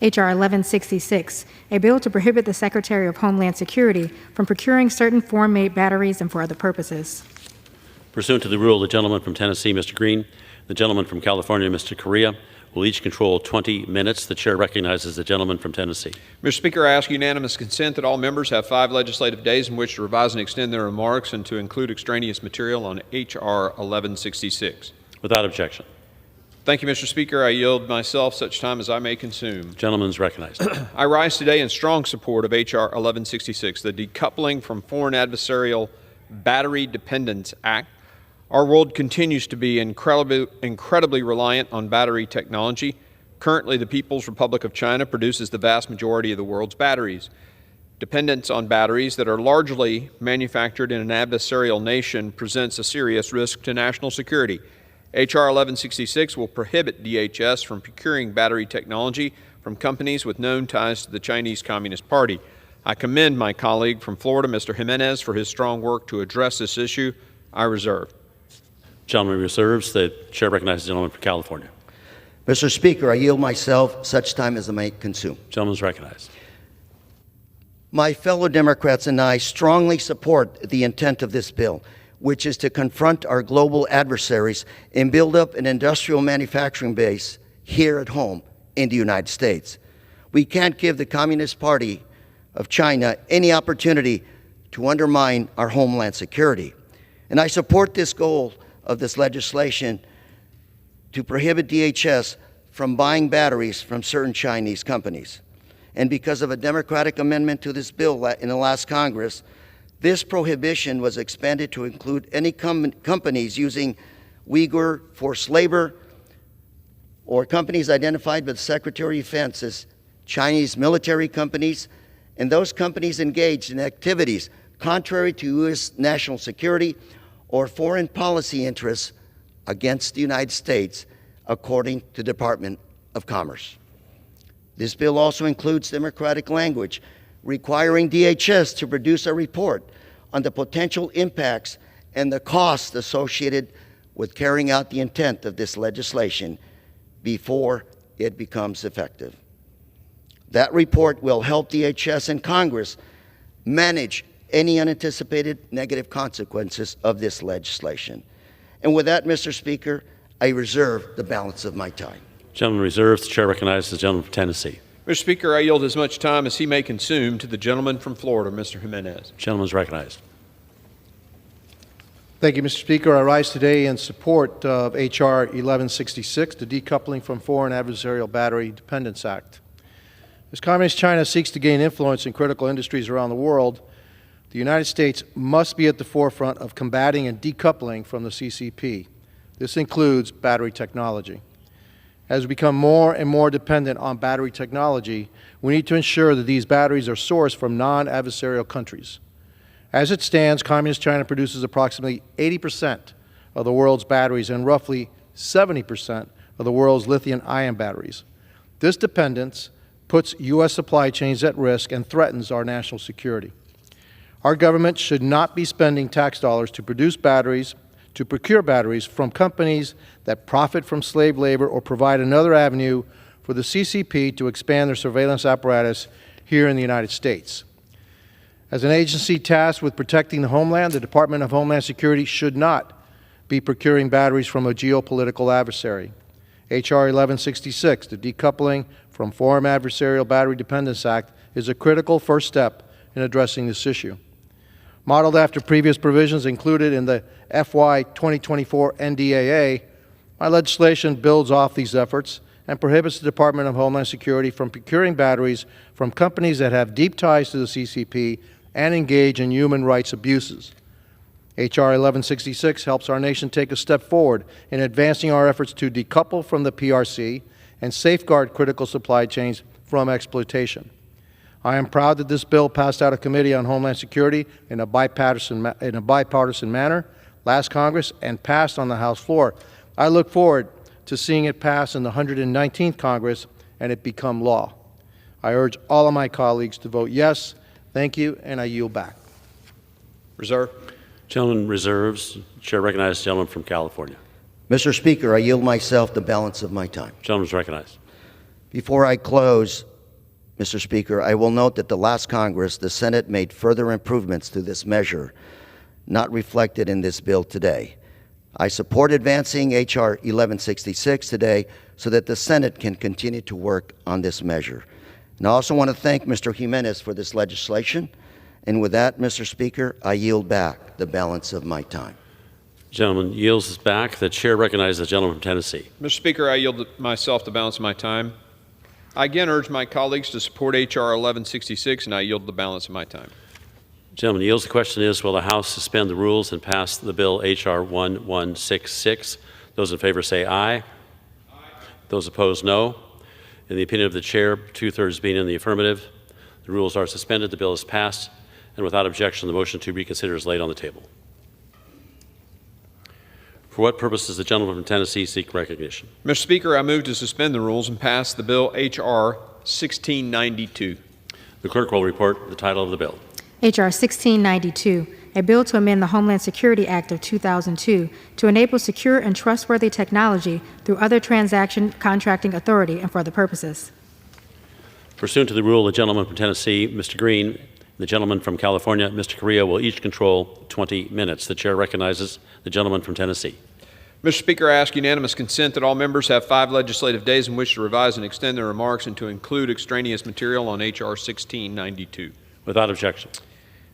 H.R. 1166, a bill to prohibit the Secretary of Homeland Security from procuring certain foreign-made batteries and for other purposes. Pursuant to the rule, the gentleman from Tennessee, Mr. Green, the gentleman from California, Mr. Correa, will each control 20 minutes. The chair recognizes the gentleman from Tennessee. Mr. Speaker, I ask unanimous consent that all members have 5 legislative days in which to revise and extend their remarks and to include extraneous material on H.R. 1166. Without objection. Thank you, Mr. Speaker. I yield myself such time as I may consume. Gentleman is recognized. I rise today in strong support of H.R. 1166, the Decoupling from Foreign Adversarial Battery Dependence Act. Our world continues to be incredibly reliant on battery technology. Currently, the People's Republic of China produces the vast majority of the world's batteries. Dependence on batteries that are largely manufactured in an adversarial nation presents a serious risk to national security. H.R. 1166 will prohibit DHS from procuring battery technology from companies with known ties to the Chinese Communist Party. I commend my colleague from Florida, Mr. Jimenez, for his strong work to address this issue. I reserve. Gentleman reserves. The chair recognizes the gentleman from California. Mr. Speaker, I yield myself such time as I may consume. Gentleman is recognized. My fellow Democrats and I strongly support the intent of this bill, which is to confront our global adversaries and build up an industrial manufacturing base here at home in the United States. We can't give the Communist Party of China any opportunity to undermine our homeland security. And I support this goal of this legislation to prohibit DHS from buying batteries from certain Chinese companies. And because of a Democratic amendment to this bill in the last Congress, this prohibition was expanded to include any companies using Uyghur forced labor or companies identified by the Secretary of Defense as Chinese military companies, and those companies engaged in activities contrary to U.S. national security or foreign policy interests against the United States, according to the Department of Commerce. This bill also includes democratic language requiring DHS to produce a report on the potential impacts and the costs associated with carrying out the intent of this legislation before it becomes effective. That report will help DHS and Congress manage any unanticipated negative consequences of this legislation. And with that, Mr. Speaker, I reserve the balance of my time. Gentleman reserves. The chair recognizes the gentleman from Tennessee. Mr. Speaker, I yield as much time as he may consume to the gentleman from Florida, Mr. Jimenez. Gentleman is recognized. Thank you, Mr. Speaker. I rise today in support of H.R. 1166, the Decoupling from Foreign Adversarial Battery Dependence Act. As Communist China seeks to gain influence in critical industries around the world, the United States must be at the forefront of combating and decoupling from the CCP. This includes battery technology. As we become more and more dependent on battery technology, we need to ensure that these batteries are sourced from non-adversarial countries. As it stands, Communist China produces approximately 80% of the world's batteries and roughly 70% of the world's lithium-ion batteries. This dependence puts U.S. supply chains at risk and threatens our national security. Our government should not be spending tax dollars to produce batteries, to procure batteries from companies that profit from slave labor or provide another avenue for the CCP to expand their surveillance apparatus here in the United States. As an agency tasked with protecting the homeland, the Department of Homeland Security should not be procuring batteries from a geopolitical adversary. H.R. 1166, the Decoupling from Foreign Adversarial Battery Dependence Act, is a critical first step in addressing this issue. Modeled after previous provisions included in the FY 2024 NDAA, my legislation builds off these efforts and prohibits the Department of Homeland Security from procuring batteries from companies that have deep ties to the CCP and engage in human rights abuses. H.R. 1166 helps our nation take a step forward in advancing our efforts to decouple from the PRC and safeguard critical supply chains from exploitation. I am proud that this bill passed out of Committee on Homeland Security in a bipartisan manner last Congress and passed on the House floor. I look forward to seeing it pass in the 119th Congress and it become law. I urge all of my colleagues to vote yes. Thank you, and I yield back. Reserve. Gentleman reserves. Chair recognizes the gentleman from California. Mr. Speaker, I yield myself the balance of my time. Gentleman is recognized. Before I close, Mr. Speaker, I will note that the last Congress, the Senate made further improvements to this measure, not reflected in this bill today. I support advancing H.R. 1166 today so that the Senate can continue to work on this measure. And I also want to thank Mr. Jimenez for this legislation. And with that, Mr. Speaker, I yield back the balance of my time. Gentleman yields back. The chair recognizes the gentleman from Tennessee. Mr. Speaker, I yield myself the balance of my time. I again urge my colleagues to support H.R. 1166, and I yield the balance of my time. Gentleman yields. The question is, will the House suspend the rules and pass the bill H.R. 1166? Those in favor say aye. Aye. Those opposed, no. In the opinion of the chair, 2/3 being in the affirmative, the rules are suspended. The bill is passed, and without objection, the motion to reconsider is laid on the table. For what purpose does the gentleman from Tennessee seek recognition? Mr. Speaker, I move to suspend the rules and pass the bill H.R. 1692. The clerk will report the title of the bill. H.R. 1692, a bill to amend the Homeland Security Act of 2002 to enable secure and trustworthy technology through other transaction contracting authority and for other purposes. Pursuant to the rule, the gentleman from Tennessee, Mr. Green, and the gentleman from California, Mr. Correa, will each control 20 minutes. The chair recognizes the gentleman from Tennessee. Mr. Speaker, I ask unanimous consent that all members have 5 legislative days in which to revise and extend their remarks and to include extraneous material on H.R. 1692. Without objection.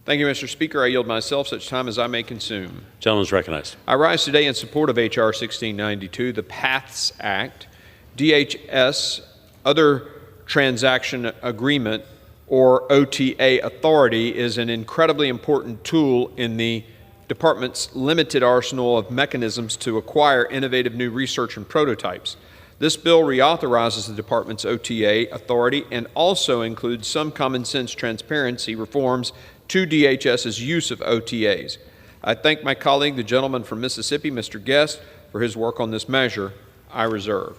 Thank you, Mr. Speaker. I yield myself such time as I may consume. Gentleman is recognized. I rise today in support of H.R. 1692, the PATHS Act, DHS, Other Transaction Agreement, or OTA authority is an incredibly important tool in the Department's limited arsenal of mechanisms to acquire innovative new research and prototypes. This bill reauthorizes the Department's OTA authority and also includes some common sense transparency reforms to DHS's use of OTAs. I thank my colleague, the gentleman from Mississippi, Mr. Guest, for his work on this measure. I reserve.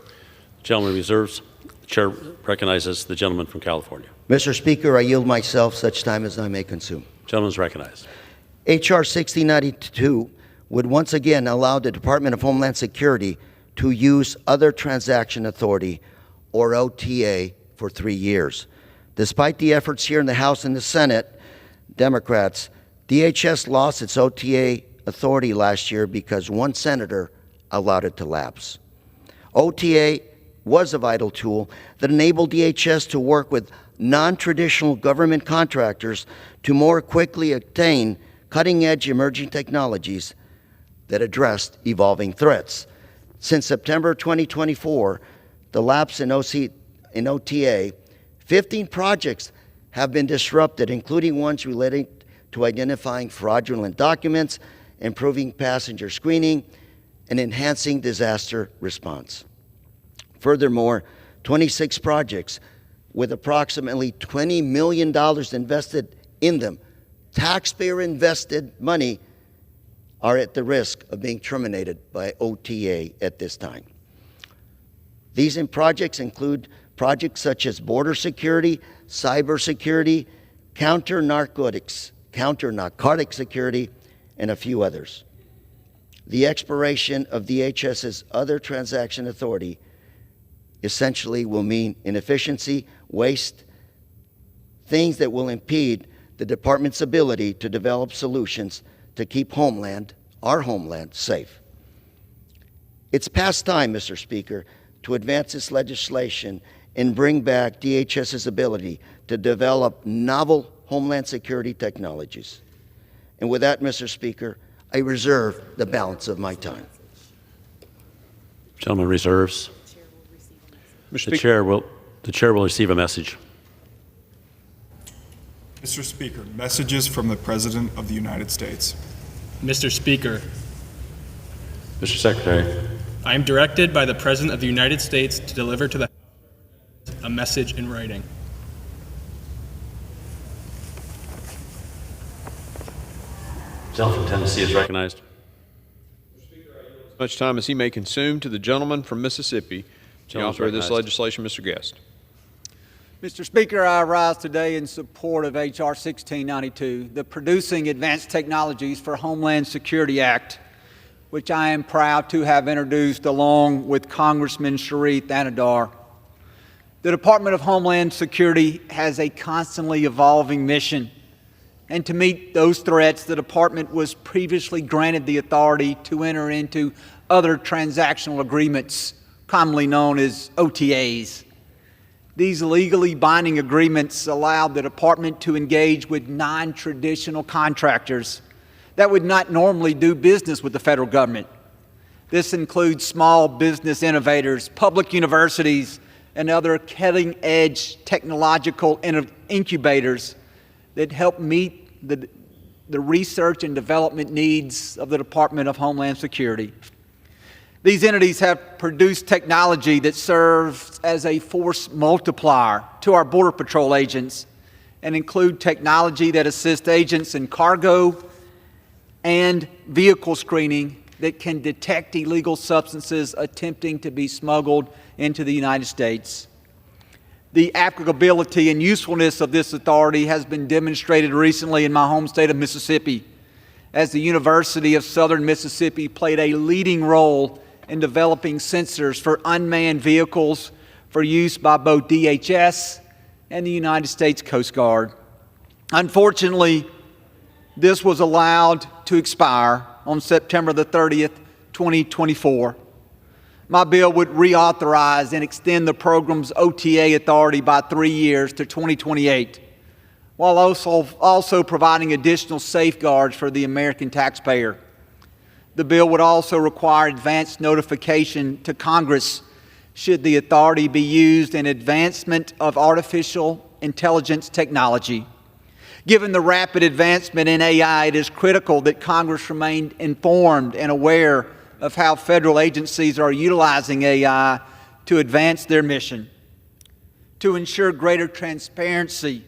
Gentleman reserves. The chair recognizes the gentleman from California. Mr. Speaker, I yield myself such time as I may consume. Gentleman is recognized. H.R. 1692 would once again allow the Department of Homeland Security to use Other Transaction Authority, or OTA, for 3 years. Despite the efforts here in the House and the Senate, Democrats, DHS lost its OTA authority last year because one senator allowed it to lapse. OTA was a vital tool that enabled DHS to work with non-traditional government contractors to more quickly obtain cutting-edge emerging technologies that addressed evolving threats. Since September 2024, the lapse in OTA, 15 projects have been disrupted, including ones relating to identifying fraudulent documents, improving passenger screening, and enhancing disaster response. Furthermore, 26 projects with approximately $20 million invested in them, taxpayer-invested money, are at the risk of being terminated by OTA at this time. These projects include projects such as border security, cybersecurity, counter-narcotic security, and a few others. The expiration of DHS's Other Transaction Authority essentially will mean inefficiency, waste, things that will impede the department's ability to develop solutions to keep our homeland, safe. It's past time, Mr. Speaker, to advance this legislation and bring back DHS's ability to develop novel homeland security technologies. And with that, Mr. Speaker, I reserve the balance of my time. Gentleman reserves. Mr. The chair will receive a message. Mr. Speaker, messages from the President of the United States. Mr. Speaker, Mr. Secretary. I am directed by the President of the United States to deliver to the House a message in writing. The gentleman from Tennessee is recognized. As much time as he may consume to the gentleman from Mississippi. The author of this legislation, Mr. Guest. Mr. Speaker, I rise today in support of H.R. 1692, the Producing Advanced Technologies for Homeland Security Act, which I am proud to have introduced along with Congressman Sharif Thanadar. The Department of Homeland Security has a constantly evolving mission, and to meet those threats, the Department was previously granted the authority to enter into other transactional agreements, commonly known as OTAs. These legally binding agreements allowed the Department to engage with non-traditional contractors that would not normally do business with the federal government. This includes small business innovators, public universities, and other cutting-edge technological incubators that help meet the research and development needs of the Department of Homeland Security. These entities have produced technology that serves as a force multiplier to our Border Patrol agents and include technology that assists agents in cargo and vehicle screening that can detect illegal substances attempting to be smuggled into the United States. The applicability and usefulness of this authority has been demonstrated recently in my home state of Mississippi, as the University of Southern Mississippi played a leading role in developing sensors for unmanned vehicles for use by both DHS and the United States Coast Guard. Unfortunately, this was allowed to expire on September the 30th, 2024. My bill would reauthorize and extend the program's OTA authority by 3 years to 2028, while also providing additional safeguards for the American taxpayer. The bill would also require advance notification to Congress should the authority be used in advancement of artificial intelligence technology. Given the rapid advancement in AI, it is critical that Congress remain informed and aware of how federal agencies are utilizing AI to advance their mission. To ensure greater transparency,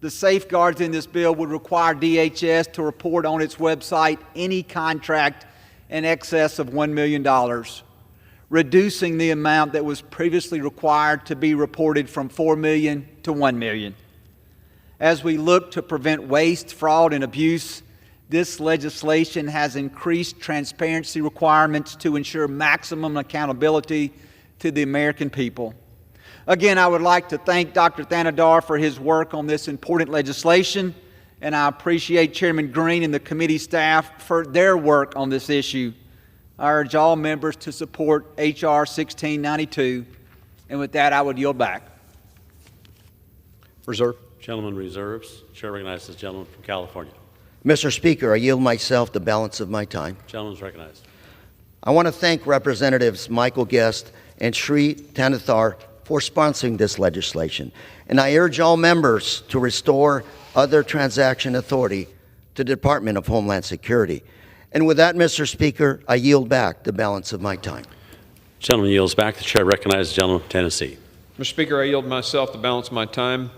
the safeguards in this bill would require DHS to report on its website any contract in excess of $1 million, reducing the amount that was previously required to be reported from $4 million to $1 million. As we look to prevent waste, fraud, and abuse, this legislation has increased transparency requirements to ensure maximum accountability to the American people. Again, I would like to thank Dr. Thanadar for his work on this important legislation, and I appreciate Chairman Green and the committee staff for their work on this issue. I urge all members to support H.R. 1692, and with that, I would yield back. Reserve. Gentleman reserves. Chair recognizes the gentleman from California. Mr. Speaker, I yield myself the balance of my time. Gentleman is recognized. I want to thank Representatives Michael Guest and Sri Tanathar for sponsoring this legislation, and I urge all members to restore other transaction authority to the Department of Homeland Security. And with that, Mr. Speaker, I yield back the balance of my time. Gentleman yields back. The chair recognizes the gentleman from Tennessee. Mr. Speaker, I yield myself the balance of my time.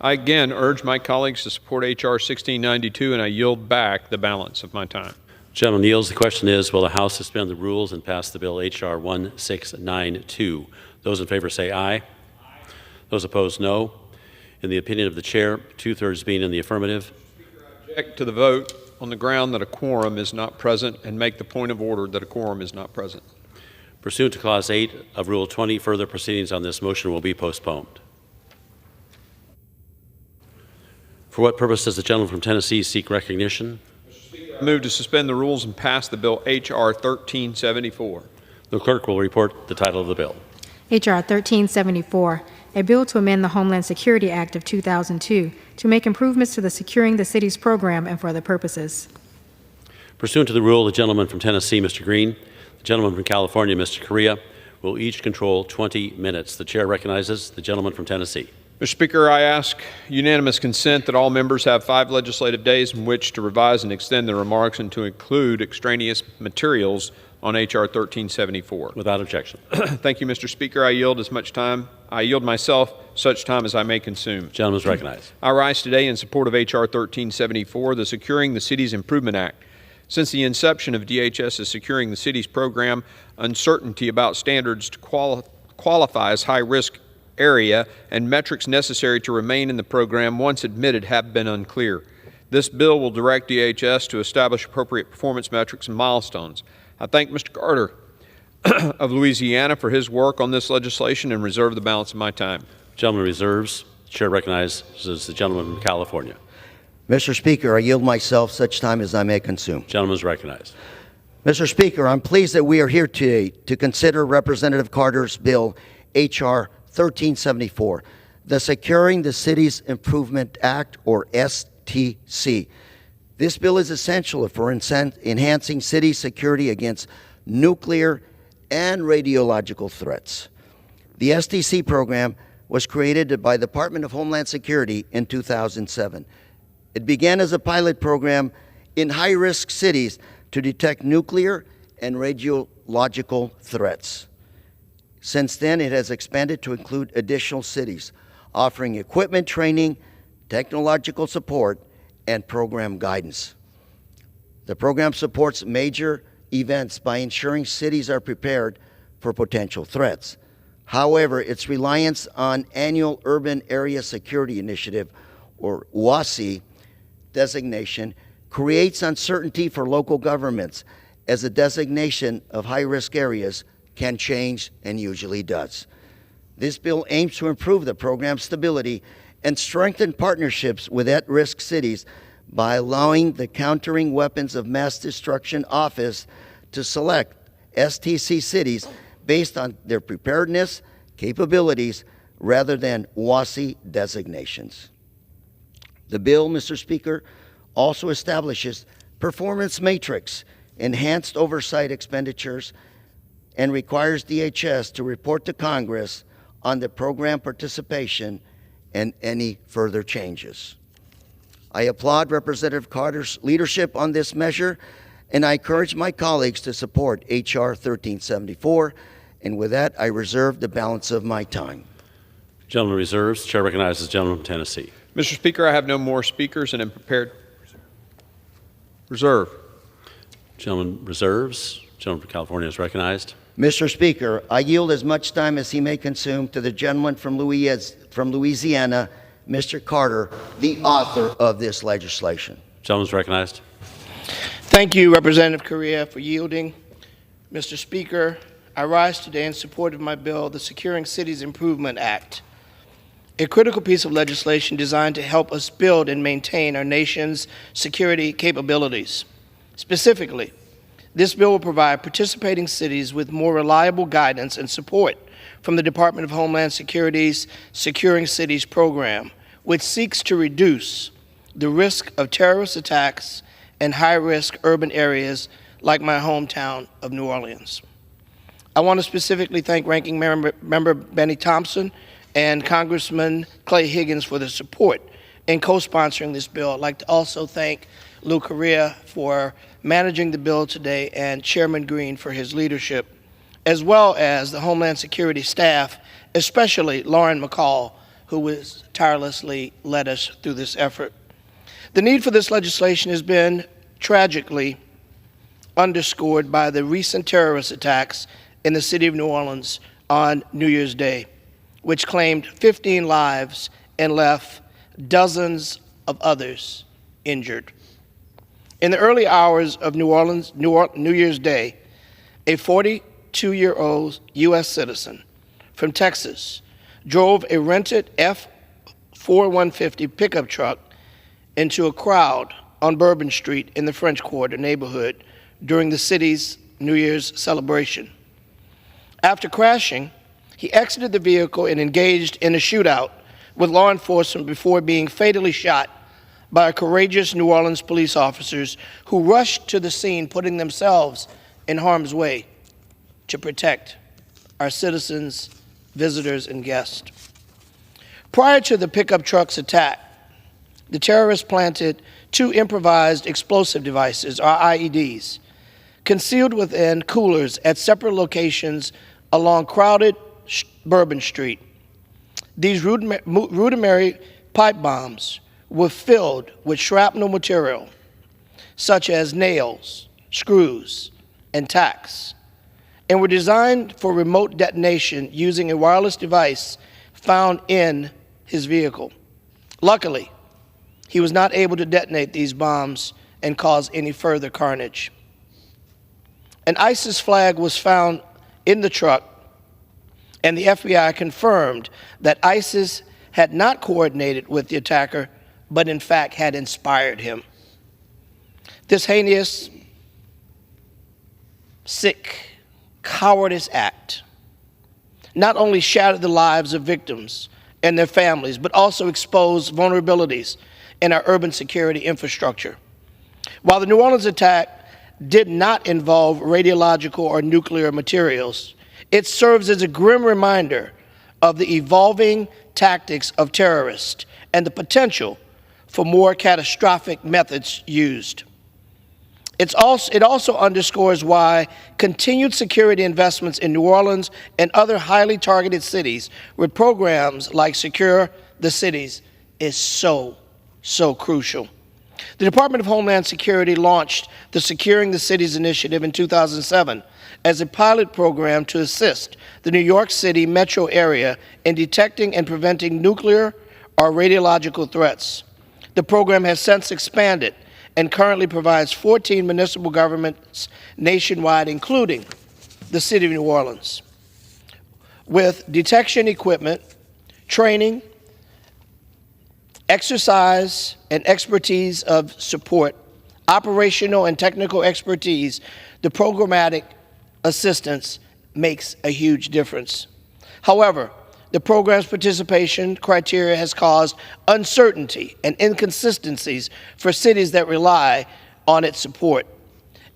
I again urge my colleagues to support H.R. 1692, and I yield back the balance of my time. Gentleman yields. The question is, will the House suspend the rules and pass the bill H.R. 1692? Those in favor say aye. Aye. Those opposed, no. In the opinion of the chair, 2/3 being in the affirmative. Speaker, I object to the vote on the ground that a quorum is not present and make the point of order that a quorum is not present. Pursuant to Clause 8 of Rule 20, further proceedings on this motion will be postponed. For what purpose does the gentleman from Tennessee seek recognition? Mr. Speaker, I move to suspend the rules and pass the bill H.R. 1374. The clerk will report the title of the bill. H.R. 1374, a bill to amend the Homeland Security Act of 2002 to make improvements to the Securing the Cities program and for other purposes. Pursuant to the rule, the gentleman from Tennessee, Mr. Green, the gentleman from California, Mr. Correa, will each control 20 minutes. The chair recognizes the gentleman from Tennessee. Mr. Speaker, I ask unanimous consent that all members have 5 legislative days in which to revise and extend their remarks and to include extraneous materials on H.R. 1374. Without objection. Thank you, Mr. Speaker. I yield myself such time as I may consume. Gentleman is recognized. I rise today in support of H.R. 1374, the Securing the Cities Improvement Act. Since the inception of DHS's Securing the Cities program, uncertainty about standards to qualify as high-risk area and metrics necessary to remain in the program once admitted have been unclear. This bill will direct DHS to establish appropriate performance metrics and milestones. I thank Mr. Carter of Louisiana for his work on this legislation and reserve the balance of my time. Gentleman reserves. The chair recognizes the gentleman from California. Mr. Speaker, I yield myself such time as I may consume. Gentleman is recognized. Mr. Speaker, I'm pleased that we are here today to consider Representative Carter's bill, H.R. 1374, the Securing the Cities Improvement Act, or STC. This bill is essential for enhancing city security against nuclear and radiological threats. The STC program was created by the Department of Homeland Security in 2007. It began as a pilot program in high-risk cities to detect nuclear and radiological threats. Since then, it has expanded to include additional cities, offering equipment training, technological support, and program guidance. The program supports major events by ensuring cities are prepared for potential threats. However, its reliance on annual Urban Area Security Initiative, or WASI, designation creates uncertainty for local governments, as the designation of high-risk areas can change and usually does. This bill aims to improve the program's stability and strengthen partnerships with at-risk cities by allowing the Countering Weapons of Mass Destruction Office to select STC cities based on their preparedness, capabilities, rather than WASI designations. The bill, Mr. Speaker, also establishes performance matrix, enhanced oversight expenditures, and requires DHS to report to Congress on the program participation and any further changes. I applaud Representative Carter's leadership on this measure, and I encourage my colleagues to support H.R. 1374, and with that, I reserve the balance of my time. Gentleman reserves. Chair recognizes the gentleman from Tennessee. Mr. Speaker, I have no more speakers and am prepared. Reserve. Gentleman reserves. Gentleman from California is recognized. Mr. Speaker, I yield as much time as he may consume to the gentleman from Louisiana, Mr. Carter, the author of this legislation. Gentleman is recognized. Thank you, Representative Correa, for yielding. Mr. Speaker, I rise today in support of my bill, the Securing Cities Improvement Act, a critical piece of legislation designed to help us build and maintain our nation's security capabilities. Specifically, this bill will provide participating cities with more reliable guidance and support from the Department of Homeland Security's Securing Cities program, which seeks to reduce the risk of terrorist attacks in high-risk urban areas like my hometown of New Orleans. I want to specifically thank Ranking Member Benny Thompson and Congressman Clay Higgins for their support in co-sponsoring this bill. I'd like to also thank Lou Correa for managing the bill today and Chairman Green for his leadership, as well as the Homeland Security staff, especially Lauren McCall, who has tirelessly led us through this effort. The need for this legislation has been tragically underscored by the recent terrorist attacks in the city of New Orleans on New Year's Day, which claimed 15 lives and left dozens of others injured. In the early hours of New Year's Day, a 42-year-old U.S. citizen from Texas drove a rented F-4150 pickup truck into a crowd on Bourbon Street in the French Quarter neighborhood during the city's New Year's celebration. After crashing, he exited the vehicle and engaged in a shootout with law enforcement before being fatally shot by courageous New Orleans police officers who rushed to the scene, putting themselves in harm's way to protect our citizens, visitors, and guests. Prior to the pickup truck's attack, the terrorists planted 2 improvised explosive devices, or IEDs, concealed within coolers at separate locations along crowded Bourbon Street. These rudimentary pipe bombs were filled with shrapnel material, such as nails, screws, and tacks, and were designed for remote detonation using a wireless device found in his vehicle. Luckily, he was not able to detonate these bombs and cause any further carnage. An ISIS flag was found in the truck, and the FBI confirmed that ISIS had not coordinated with the attacker, but in fact had inspired him. This heinous, sick, cowardice act not only shattered the lives of victims and their families, but also exposed vulnerabilities in our urban security infrastructure. While the New Orleans attack did not involve radiological or nuclear materials, it serves as a grim reminder of the evolving tactics of terrorists and the potential for more catastrophic methods used. It also underscores why continued security investments in New Orleans and other highly targeted cities with programs like Secure the Cities is so crucial. The Department of Homeland Security launched the Securing the Cities initiative in 2007 as a pilot program to assist the New York City metro area in detecting and preventing nuclear or radiological threats. The program has since expanded and currently provides 14 municipal governments nationwide, including the City of New Orleans, with detection equipment, training, exercise, and expertise of support, operational and technical expertise. The programmatic assistance makes a huge difference. However, the program's participation criteria has caused uncertainty and inconsistencies for cities that rely on its support.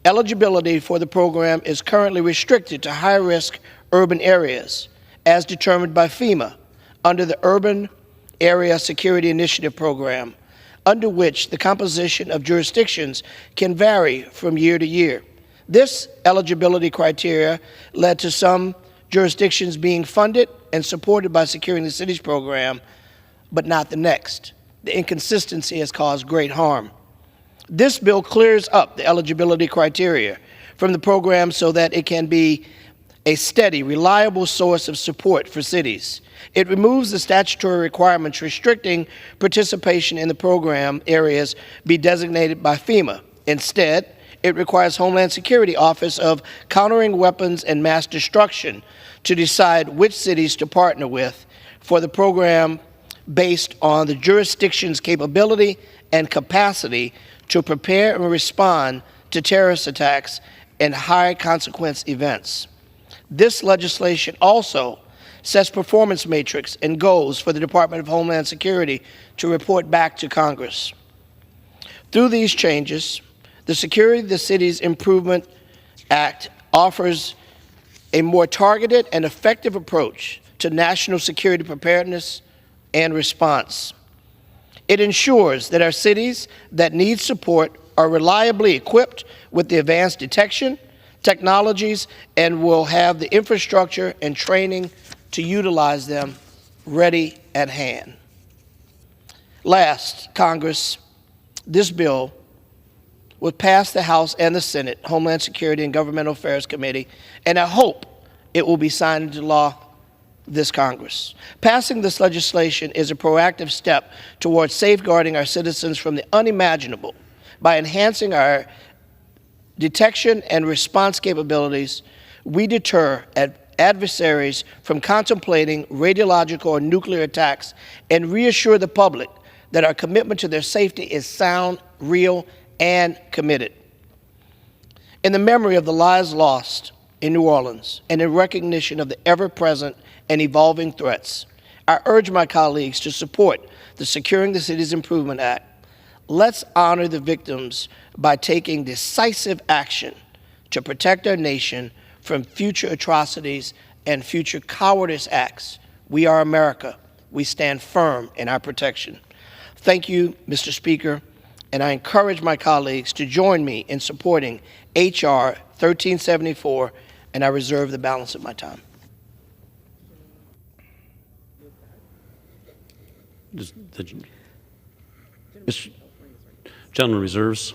Eligibility for the program is currently restricted to high-risk urban areas, as determined by FEMA under the Urban Area Security Initiative program, under which the composition of jurisdictions can vary from year to year. This eligibility criteria led to some jurisdictions being funded and supported by Securing the Cities program, but not the next. The inconsistency has caused great harm. This bill clears up the eligibility criteria from the program so that it can be a steady, reliable source of support for cities. It removes the statutory requirements restricting participation in the program areas be designated by FEMA. Instead, it requires Homeland Security Office of Countering Weapons and Mass Destruction to decide which cities to partner with for the program based on the jurisdiction's capability and capacity to prepare and respond to terrorist attacks and high-consequence events. This legislation also sets performance matrix and goals for the Department of Homeland Security to report back to Congress. Through these changes, the Security of the Cities Improvement Act offers a more targeted and effective approach to national security preparedness and response. It ensures that our cities that need support are reliably equipped with the advanced detection technologies and will have the infrastructure and training to utilize them ready at hand. Last, Congress, this bill will pass the House and the Senate, Homeland Security and Governmental Affairs Committee, and I hope it will be signed into law this Congress. Passing this legislation is a proactive step towards safeguarding our citizens from the unimaginable by enhancing our detection and response capabilities. We deter adversaries from contemplating radiological or nuclear attacks and reassure the public that our commitment to their safety is sound, real, and committed. In the memory of the lives lost in New Orleans and in recognition of the ever-present and evolving threats, I urge my colleagues to support the Securing the Cities Improvement Act. Let's honor the victims by taking decisive action to protect our nation from future atrocities and future cowardice acts, we are America. We stand firm in our protection. Thank you, Mr. Speaker, and I encourage my colleagues to join me in supporting H.R. 1374, and I reserve the balance of my time. Mr. Gentleman reserves.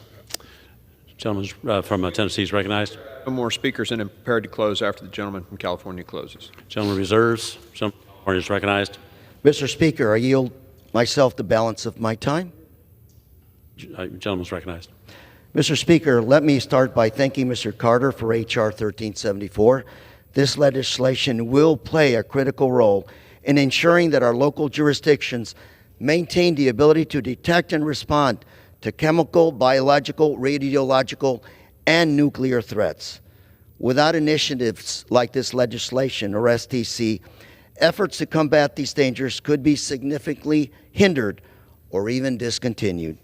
Gentleman from Tennessee is recognized. No more speakers and I'm prepared to close after the gentleman from California closes. Gentleman reserves. Gentleman from California is recognized. Mr. Speaker, I yield myself the balance of my time. Gentleman is recognized. Mr. Speaker, let me start by thanking Mr. Carter for H.R. 1374. This legislation will play a critical role in ensuring that our local jurisdictions maintain the ability to detect and respond to chemical, biological, radiological, and nuclear threats. Without initiatives like this legislation or STC, efforts to combat these dangers could be significantly hindered or even discontinued,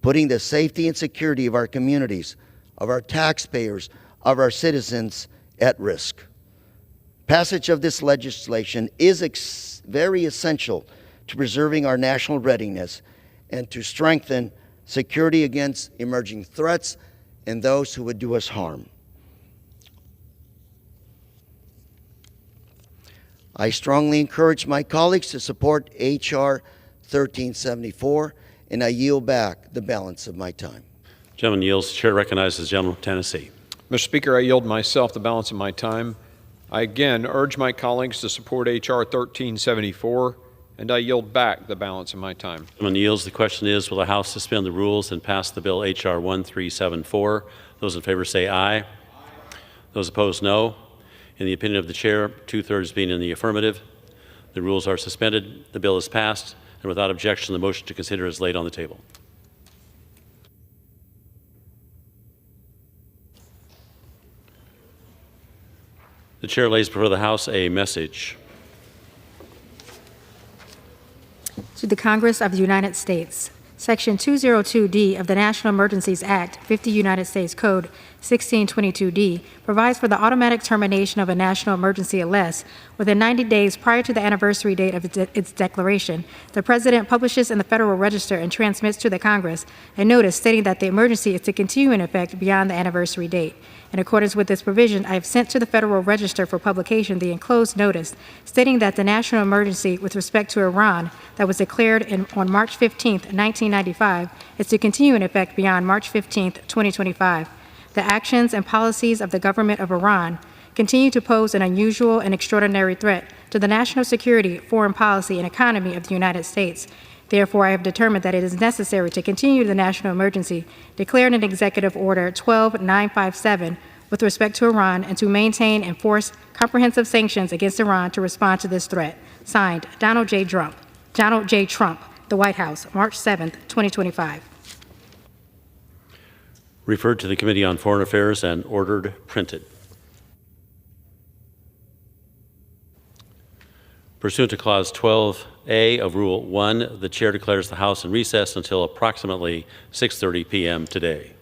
putting the safety and security of our communities, of our taxpayers, of our citizens at risk. Passage of this legislation is very essential to preserving our national readiness and to strengthen security against emerging threats and those who would do us harm. I strongly encourage my colleagues to support H.R. 1374, and I yield back the balance of my time. Gentleman yields. The chair recognizes the gentleman from Tennessee. Mr. Speaker, I yield myself the balance of my time. I again urge my colleagues to support H.R. 1374, and I yield back the balance of my time. Gentleman yields. The question is, will the House suspend the rules and pass the bill H.R. 1374? Those in favor say aye. Those opposed, no. In the opinion of the chair, 2/3 being in the affirmative, the rules are suspended, the bill is passed, and without objection, the motion to consider is laid on the table. The chair lays before the House a message. To the Congress of the United States. Section 202D of the National Emergencies Act, 50 United States Code 1622D, provides for the automatic termination of a national emergency unless, within 90 days prior to the anniversary date of its declaration, the President publishes in the Federal Register and transmits to the Congress a notice stating that the emergency is to continue in effect beyond the anniversary date. In accordance with this provision, I have sent to the Federal Register for publication the enclosed notice stating that the national emergency with respect to Iran that was declared on March 15, 1995, is to continue in effect beyond March 15, 2025. The actions and policies of the government of Iran continue to pose an unusual and extraordinary threat to the national security, foreign policy, and economy of the United States. Therefore, I have determined that it is necessary to continue the national emergency declared in Executive Order 12957 with respect to Iran and to maintain and enforce comprehensive sanctions against Iran to respond to this threat. Signed, Donald J. Trump, The White House, March 7, 2025. Referred to the Committee on Foreign Affairs and ordered printed. Pursuant to Clause 12A of Rule 1, the Chair declares the House in recess until approximately 6:30 p.m. today.